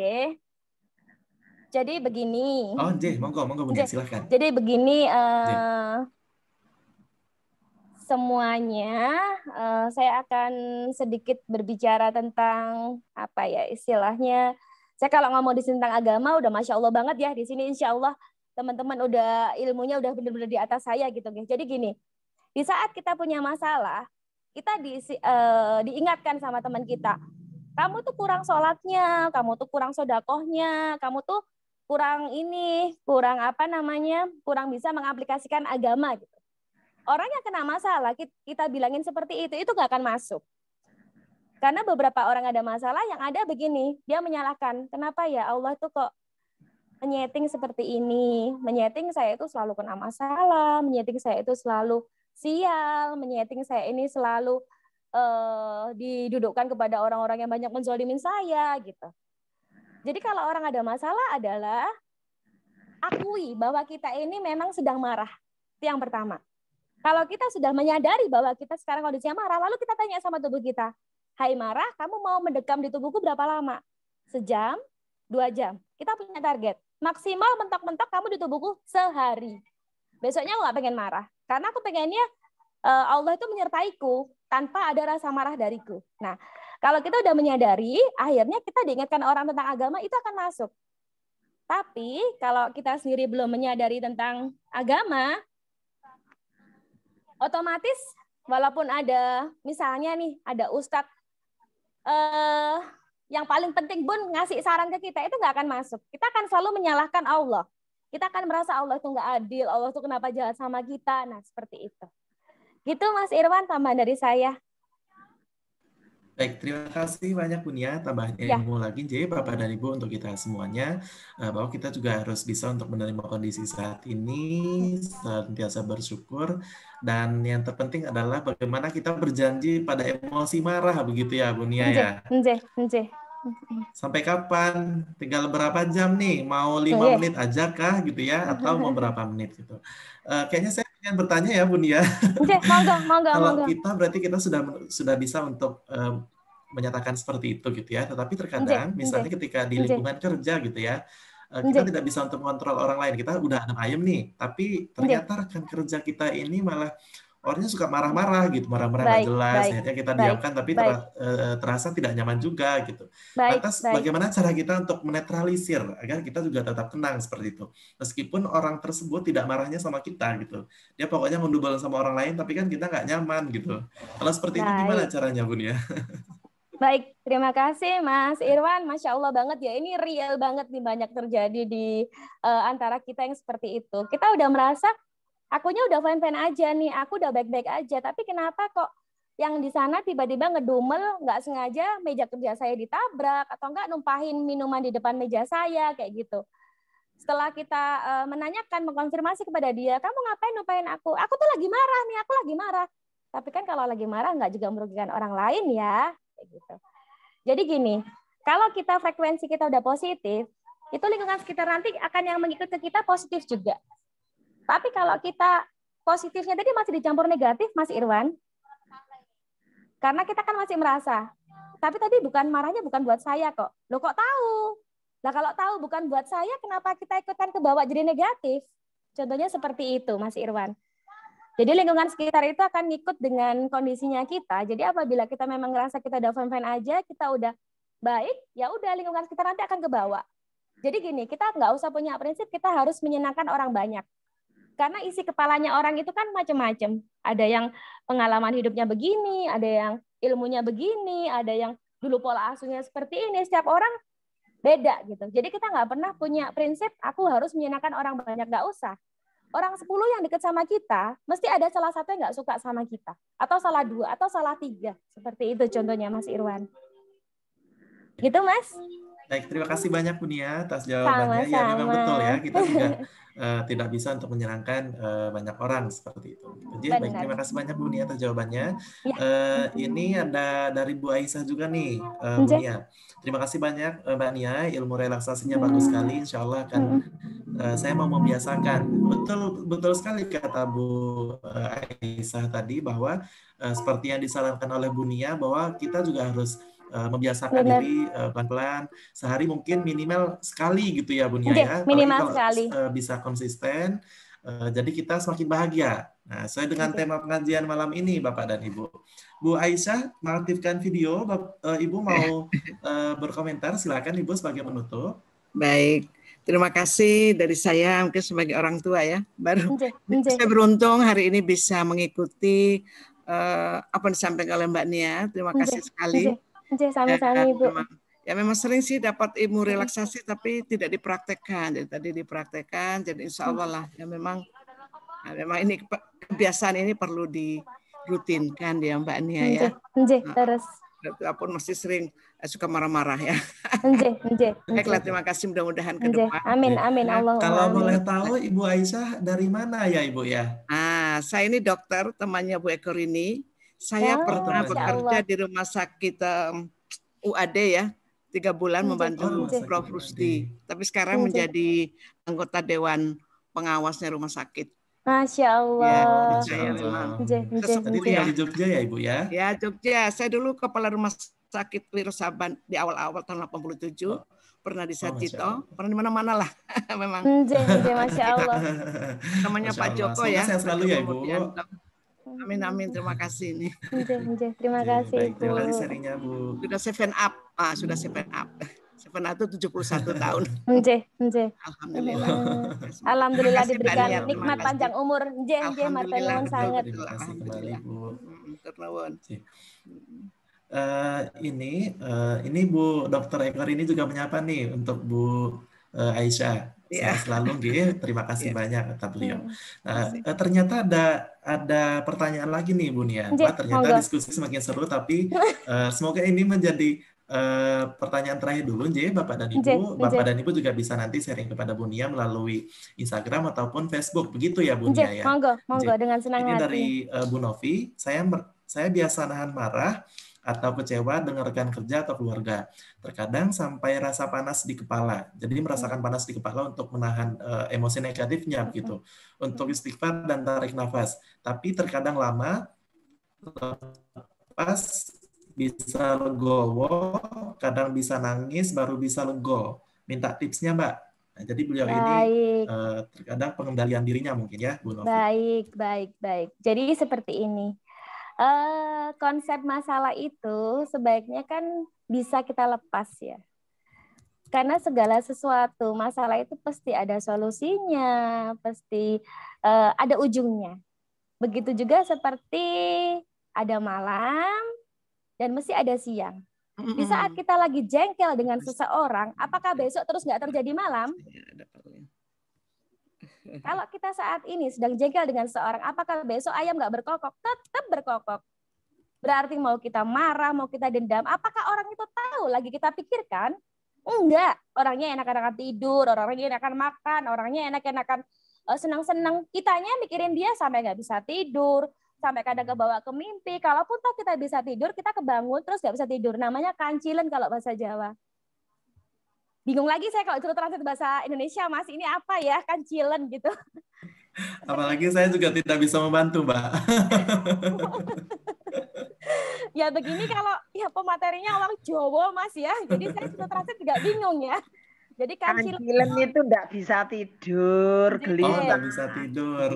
Jadi begini. Oh, J, monggo Bu Nia, silahkan. Jadi begini, semuanya saya akan sedikit berbicara tentang apa ya istilahnya. Saya kalau ngomong di sini tentang agama udah masya Allah banget ya di sini, insya Allah teman-teman udah ilmunya udah benar-benar di atas saya gitu. Jadi gini, di saat kita punya masalah, kita diingatkan sama teman kita, kamu tuh kurang sholatnya, kamu tuh kurang sodakohnya, kamu tuh kurang ini, kurang kurang bisa mengaplikasikan agama gitu. Orang yang kena masalah, kita bilangin seperti itu nggak akan masuk. Karena beberapa orang ada masalah, yang ada begini, dia menyalahkan, kenapa ya Allah tuh kok menyeting seperti ini, menyeting saya itu selalu kena masalah, menyeting saya itu selalu sial, menyeting saya ini selalu didudukkan kepada orang-orang yang banyak menzolimin saya gitu. Jadi kalau orang ada masalah adalah akui bahwa kita ini memang sedang marah. Itu yang pertama. Kalau kita sudah menyadari bahwa kita sekarang kondisinya marah, lalu kita tanya sama tubuh kita, hai marah, kamu mau mendekam di tubuhku berapa lama? Sejam, 2 jam. Kita punya target. Maksimal mentok-mentok kamu di tubuhku sehari. Besoknya aku nggak pengen marah. Karena aku pengennya Allah itu menyertaiku tanpa ada rasa marah dariku. Nah, kalau kita udah menyadari, akhirnya kita diingatkan orang tentang agama, itu akan masuk. Tapi kalau kita sendiri belum menyadari tentang agama, otomatis walaupun ada misalnya nih ada ustadz yang paling penting Bun ngasih saran ke kita, itu nggak akan masuk. Kita akan selalu menyalahkan Allah. Kita akan merasa Allah itu nggak adil, Allah itu kenapa jahat sama kita. Nah seperti itu. Gitu Mas Irwan, tambahan dari saya. Baik, terima kasih banyak Bu Nia, tambahannya ilmu lagi J, Bapak dan Ibu, untuk kita semuanya, bahwa kita juga harus bisa untuk menerima kondisi saat ini, senantiasa bersyukur, dan yang terpenting adalah bagaimana kita berjanji pada emosi marah, begitu ya Bu Nia ya? Sampai kapan? Tinggal berapa jam nih? Mau 5 menit aja kah gitu ya? Atau mau berapa menit gitu? Kayaknya saya ingin bertanya ya Bu Nia. Kalau kita berarti kita sudah bisa untuk menyatakan seperti itu gitu ya. Tetapi terkadang misalnya ketika di lingkungan kerja gitu ya, kita tidak bisa untuk mengontrol orang lain. Kita udah adem ayem nih, tapi ternyata rekan kerja kita ini malah orangnya suka marah-marah gitu, marah-marah nggak jelas. Akhirnya kita diamkan, tapi terasa tidak nyaman juga gitu. Lantas bagaimana cara kita untuk menetralisir agar kita juga tetap tenang seperti itu, meskipun orang tersebut tidak marahnya sama kita gitu, dia pokoknya mendubel sama orang lain, tapi kan kita nggak nyaman gitu. Kalau seperti itu gimana caranya Bun ya? Baik, terima kasih Mas Irwan. Masya Allah banget ya, ini real banget nih, banyak terjadi di antara kita yang seperti itu. Kita udah merasa akunya udah fine-fine aja nih, aku udah baik-baik aja, tapi kenapa kok yang di sana tiba-tiba ngedumel, nggak sengaja meja kerja saya ditabrak, atau nggak numpahin minuman di depan meja saya, kayak gitu. Setelah kita menanyakan, mengkonfirmasi kepada dia, kamu ngapain numpahin aku? Aku tuh lagi marah nih, aku lagi marah. Tapi kan kalau lagi marah nggak juga merugikan orang lain ya, kayak gitu. Jadi gini, kalau kita frekuensi kita udah positif, itu lingkungan sekitar nanti akan yang mengikut ke kita positif juga. Tapi kalau kita positifnya tadi masih dicampur negatif, Mas Irwan, karena kita kan masih merasa, tapi tadi marahnya bukan buat saya kok. Loh kok tahu? Lah kalau tahu bukan buat saya, kenapa kita ikutan ke bawah jadi negatif? Contohnya seperti itu, Mas Irwan. Jadi lingkungan sekitar itu akan ngikut dengan kondisinya kita. Jadi apabila kita memang ngerasa kita udah fine-fine aja, kita udah baik, ya udah lingkungan sekitar nanti akan ke bawah. Jadi gini, kita nggak usah punya prinsip kita harus menyenangkan orang banyak. Karena isi kepalanya orang itu kan macam-macam. Ada yang pengalaman hidupnya begini, ada yang ilmunya begini, ada yang dulu pola asuhnya seperti ini. Setiap orang beda gitu. Jadi kita nggak pernah punya prinsip aku harus menyenangkan orang banyak, nggak usah. Orang 10 yang dekat sama kita, mesti ada salah satu yang nggak suka sama kita. Atau salah 2, atau salah 3. Seperti itu contohnya, Mas Irwan. Gitu, Mas. Baik, terima kasih banyak Bu Nia atas jawabannya. Ya, memang betul ya, kita juga tidak bisa untuk menyenangkan banyak orang seperti itu. Jadi, baik, terima kasih banyak Bu Nia atas jawabannya. Ini ada dari Bu Aisyah juga nih, Bu Nia. Terima kasih banyak Mbak Nia, ilmu relaksasinya bagus sekali. Insya Allah akan saya mau membiasakan. Betul sekali kata Bu Aisyah tadi bahwa seperti yang disarankan oleh Bu Nia bahwa kita juga harus membiasakan diri pelan-pelan, sehari mungkin minimal sekali gitu ya Bu Nia ya. Minimal sekali. Bisa konsisten, jadi kita semakin bahagia. Nah, sesuai dengan tema pengajian malam ini Bapak dan Ibu. Bu Aisyah mengaktifkan video, Ibu mau berkomentar, silakan Ibu sebagai penutup. Baik, terima kasih dari saya mungkin sebagai orang tua ya. Saya beruntung hari ini bisa mengikuti apa yang disampaikan oleh Mbak Nia. Terima kasih sekali. Sama-sama Ibu. Ya memang sering sih dapat ilmu relaksasi tapi tidak dipraktekkan. Jadi tadi dipraktekkan, jadi insya Allah lah. Ya memang ini kebiasaan ini perlu dirutinkan ya Mbak Nia ya. Terus. Walaupun masih sering suka marah-marah ya. Baiklah, terima kasih, mudah-mudahan ke depan. Amin, Allah. Kalau boleh tahu Ibu Aisyah dari mana ya Ibu ya? Saya ini dokter, temannya Bu Eko ini. Saya pernah bekerja di rumah sakit UAD ya, 3 bulan membantu Prof. Rusdi. Tapi sekarang menjadi anggota Dewan Pengawasnya rumah sakit. Masya Allah. Saya memang di Jogja ya Ibu ya? Ya, Jogja. Saya dulu kepala rumah sakit Wirosaban di awal-awal tahun 87. Pernah di Sarjito, pernah di mana-mana lah. Memang. Masya Allah. Namanya Pak Joko ya. Sehat selalu ya Ibu. Amin, terima kasih nih. Terima kasih, baik, terima kasih sharingnya Bu. Sudah 7 up, sudah 7 up. 7 up itu 71 tahun. Alhamdulillah. Alhamdulillah diberikan nikmat panjang umur. Martelon sangat. Terima kasih kembali Bu. Ini Bu Dr. Ekor ini juga menyapa nih untuk Bu Aisyah. Sehat selalu, terima kasih banyak kata beliau. Ternyata ada pertanyaan lagi nih Bu Nia. Ternyata diskusi semakin seru, tapi semoga ini menjadi pertanyaan terakhir dulu, Bapak dan Ibu. Bapak dan Ibu juga bisa nanti sharing kepada Bu Nia melalui Instagram ataupun Facebook, begitu ya Bu Nia ya. Monggo dengan senang hati. Ini dari Bu Novi. Saya biasa nahan marah atau kecewa dengan rekan kerja atau keluarga. Terkadang sampai rasa panas di kepala. Jadi merasakan panas di kepala untuk menahan emosi negatifnya begitu. Untuk istighfar dan tarik nafas. Tapi terkadang lama pas bisa legowo, kadang bisa nangis baru bisa lego. Minta tipsnya Mbak. Nah, jadi beliau ini terkadang pengendalian dirinya mungkin ya Bu Novi. Baik. Jadi seperti ini. Konsep masalah itu sebaiknya kan bisa kita lepas ya. Karena segala sesuatu masalah itu pasti ada solusinya, pasti ada ujungnya. Begitu juga seperti ada malam dan mesti ada siang. Di saat kita lagi jengkel dengan seseorang, apakah besok terus nggak terjadi malam? Kalau kita saat ini sedang jengkel dengan seorang, apakah besok ayam nggak berkokok? Tetap berkokok. Berarti mau kita marah, mau kita dendam, apakah orang itu tahu lagi kita pikirkan? Enggak. Orangnya enak-enakan tidur, orangnya enakan makan, orangnya enak-enakan senang-senang. Kitanya mikirin dia sampai nggak bisa tidur, sampai kadang kebawa ke mimpi. Kalaupun toh kita bisa tidur, kita kebangun terus nggak bisa tidur. Namanya kancilen kalau bahasa Jawa. Bingung lagi saya kalau disuruh translate bahasa Indonesia, Mas, ini apa ya, kancilen gitu. Apalagi saya juga tidak bisa membantu, Mbak. Ya begini kalau ya pematerinya orang Jawa, Mas ya. Jadi saya sudah translate juga bingung ya. Jadi kancilan itu enggak bisa tidur, gelisah. Oh, enggak bisa tidur.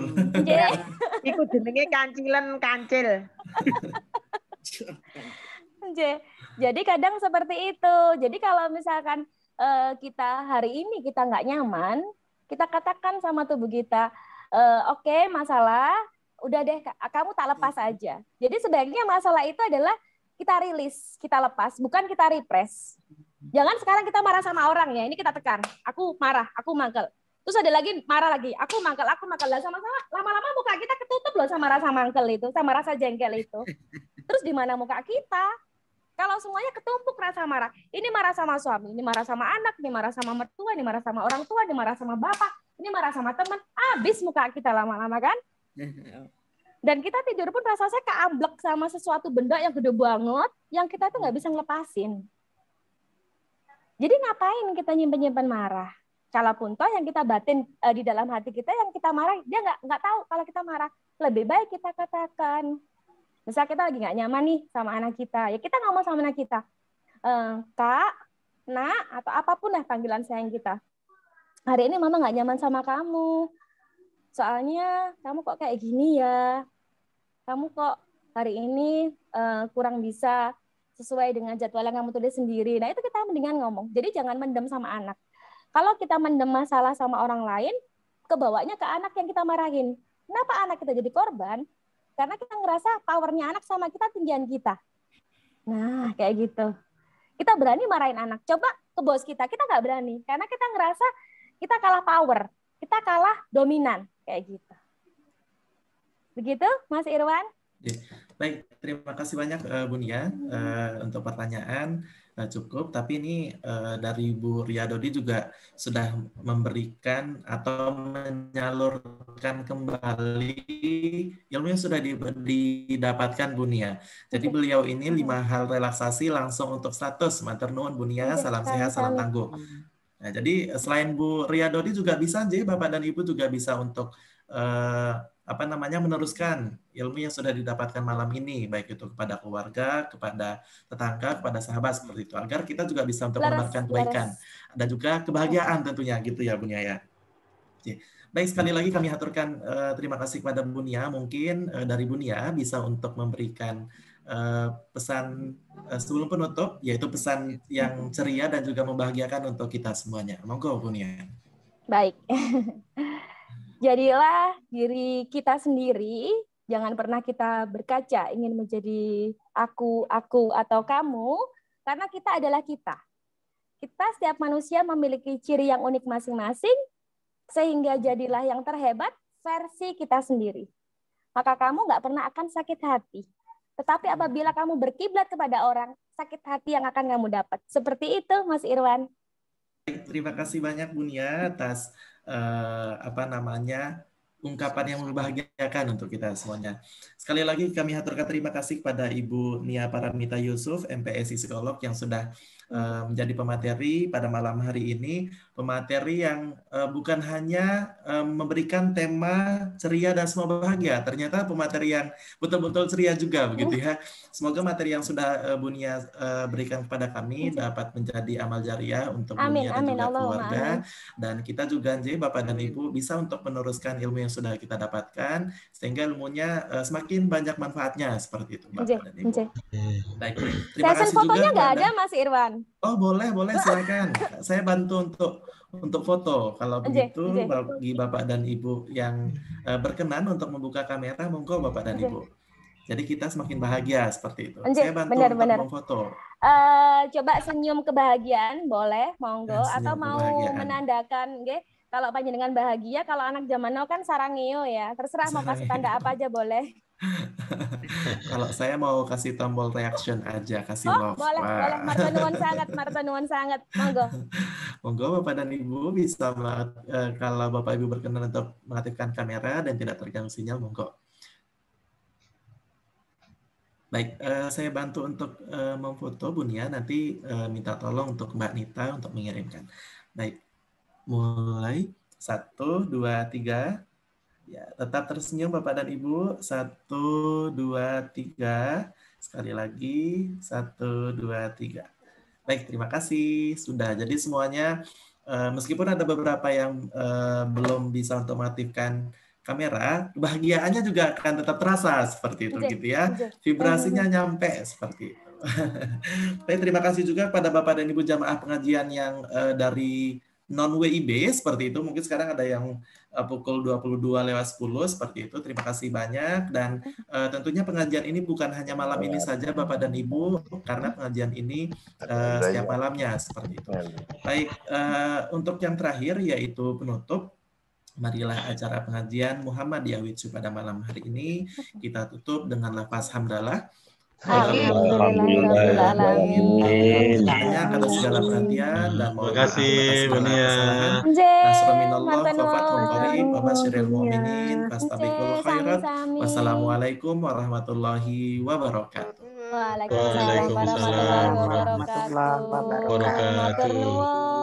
Iku jenenge kancilan kancil. Jadi kadang seperti itu. Jadi kalau misalkan kita hari ini kita nggak nyaman, kita katakan sama tubuh kita, oke, masalah, udah deh, kamu tak lepas aja. Jadi sebaiknya masalah itu adalah kita rilis, kita lepas, bukan kita repress. Jangan sekarang kita marah sama orang ya, ini kita tekan. Aku marah, aku mangkel. Terus ada lagi marah lagi, aku mangkel lah sama-sama. Lama-lama muka kita ketutup loh sama rasa mangkel itu, sama rasa jengkel itu. Terus di mana muka kita? Kalau semuanya ketumpuk rasa marah. Ini marah sama suami, ini marah sama anak, ini marah sama mertua, ini marah sama orang tua, ini marah sama bapak, ini marah sama teman. Habis muka kita lama-lama kan? Dan kita tidur pun rasanya keamblek sama sesuatu benda yang gede banget, yang kita tuh nggak bisa ngelepasin. Jadi ngapain kita nyimpen-nyimpen marah? Kalaupun toh yang kita batin di dalam hati kita yang kita marah, dia nggak tahu kalau kita marah. Lebih baik kita katakan. Misal kita lagi nggak nyaman nih sama anak kita, ya kita ngomong sama anak kita, Kak, Nak, atau apapun lah panggilan sayang kita. Hari ini Mama nggak nyaman sama kamu. Soalnya kamu kok kayak gini ya. Kamu kok hari ini kurang bisa sesuai dengan jadwal yang kamu tulis sendiri. Nah, itu kita mendingan ngomong. Jadi jangan mendem sama anak. Kalau kita mendem masalah sama orang lain, kebawanya ke anak yang kita marahin. Kenapa anak kita jadi korban? Karena kita ngerasa powernya anak sama kita tinggian kita. Nah, kayak gitu. Kita berani marahin anak. Coba ke bos kita nggak berani. Karena kita ngerasa kita kalah power. Kita kalah dominan. Kayak gitu. Begitu, Mas Irwan? Baik, terima kasih banyak Bu Nia untuk pertanyaan. Cukup, tapi ini dari Bu Ria Dodi juga sudah memberikan atau menyalurkan kembali ilmu yang sudah didapatkan Bu Nia. Jadi beliau ini 5 hal relaksasi langsung untuk status. Matur nuwun Bu Nia, salam sehat, salam tangguh. Nah, jadi selain Bu Ria Dodi juga bisa, Bapak dan Ibu juga bisa untuk meneruskan ilmu yang sudah didapatkan malam ini, baik itu kepada keluarga, kepada tetangga, kepada sahabat seperti itu, agar kita juga bisa untuk menebarkan kebaikan dan juga kebahagiaan tentunya gitu ya Bu Nia ya. Baik, sekali lagi kami aturkan terima kasih kepada Bu Nia. Mungkin dari Bu Nia bisa untuk memberikan pesan sebelum penutup, yaitu pesan yang ceria dan juga membahagiakan untuk kita semuanya. Monggo Bu Nia. Baik. Jadilah diri kita sendiri, jangan pernah kita berkaca ingin menjadi aku, atau kamu, karena kita adalah kita. Kita setiap manusia memiliki ciri yang unik masing-masing, sehingga jadilah yang terhebat versi kita sendiri. Maka kamu nggak pernah akan sakit hati. Tetapi apabila kamu berkiblat kepada orang, sakit hati yang akan kamu dapat. Seperti itu, Mas Irwan. Terima kasih banyak Bu Nia atas ungkapan yang membahagiakan untuk kita semuanya. Sekali lagi kami haturkan terima kasih kepada Ibu Nia Paramita Yusuf, MPSI Psikolog yang sudah menjadi pemateri pada malam hari ini. Pemateri yang bukan hanya memberikan tema ceria dan semua bahagia, ternyata pemateri yang betul-betul ceria juga begitu ya. Semoga materi yang sudah Bu Nia berikan kepada kami dapat menjadi amal jariah untuk Bu Nia dan juga keluarga. Dan kita juga Bapak dan Ibu bisa untuk meneruskan ilmu yang sudah kita dapatkan sehingga ilmunya semakin banyak manfaatnya seperti itu Bapak dan Ibu. Baik, terima kasih juga. Fotonya nggak ada Mas Irwan? Oh boleh silakan. Saya bantu untuk foto. Kalau begitu bagi Bapak dan Ibu yang berkenan untuk membuka kamera, monggo Bapak dan Ibu. Jadi kita semakin bahagia seperti itu. Saya bantu untuk memfoto. Coba senyum kebahagiaan boleh, monggo. Atau mau menandakan, kalau panjenengan bahagia, kalau anak zaman now kan sarangio ya. Terserah mau kasih tanda apa aja boleh. Kalau saya mau kasih tombol reaction aja, kasih love. Boleh. Marta nuwun sangat. Monggo Bapak dan Ibu bisa kalau Bapak Ibu berkenan untuk mengaktifkan kamera dan tidak terganggu sinyal, monggo. Baik, saya bantu untuk memfoto Bu Nia, nanti minta tolong untuk Mbak Nita untuk mengirimkan. Baik, mulai 1, 2, 3. Ya, tetap tersenyum Bapak dan Ibu. 1, 2, 3. Sekali lagi. 1, 2, 3. Baik, terima kasih. Sudah. Jadi semuanya meskipun ada beberapa yang belum bisa untuk mengaktifkan kamera, kebahagiaannya juga akan tetap terasa seperti itu gitu ya. Vibrasinya nyampe seperti itu. Baik, terima kasih juga kepada Bapak dan Ibu jamaah pengajian yang dari non-WIB seperti itu. Mungkin sekarang ada yang pukul 22:10 seperti itu. Terima kasih banyak. Dan tentunya pengajian ini bukan hanya malam ini saja Bapak dan Ibu, karena pengajian ini setiap malamnya seperti itu. Baik, untuk yang terakhir yaitu penutup. Marilah acara pengajian Muhammadiyah Witsu pada malam hari ini kita tutup dengan lafaz hamdalah. Alhamdulillahirrahmanirrahim. Banyak atas segala perhatian dan mohon maaf atas segala kesalahan. Nasruminallah wa fathul qarib wa basyiril mu'minin fastabiqul khairat. Wassalamualaikum warahmatullahi wabarakatuh. Waalaikumsalam warahmatullahi wabarakatuh.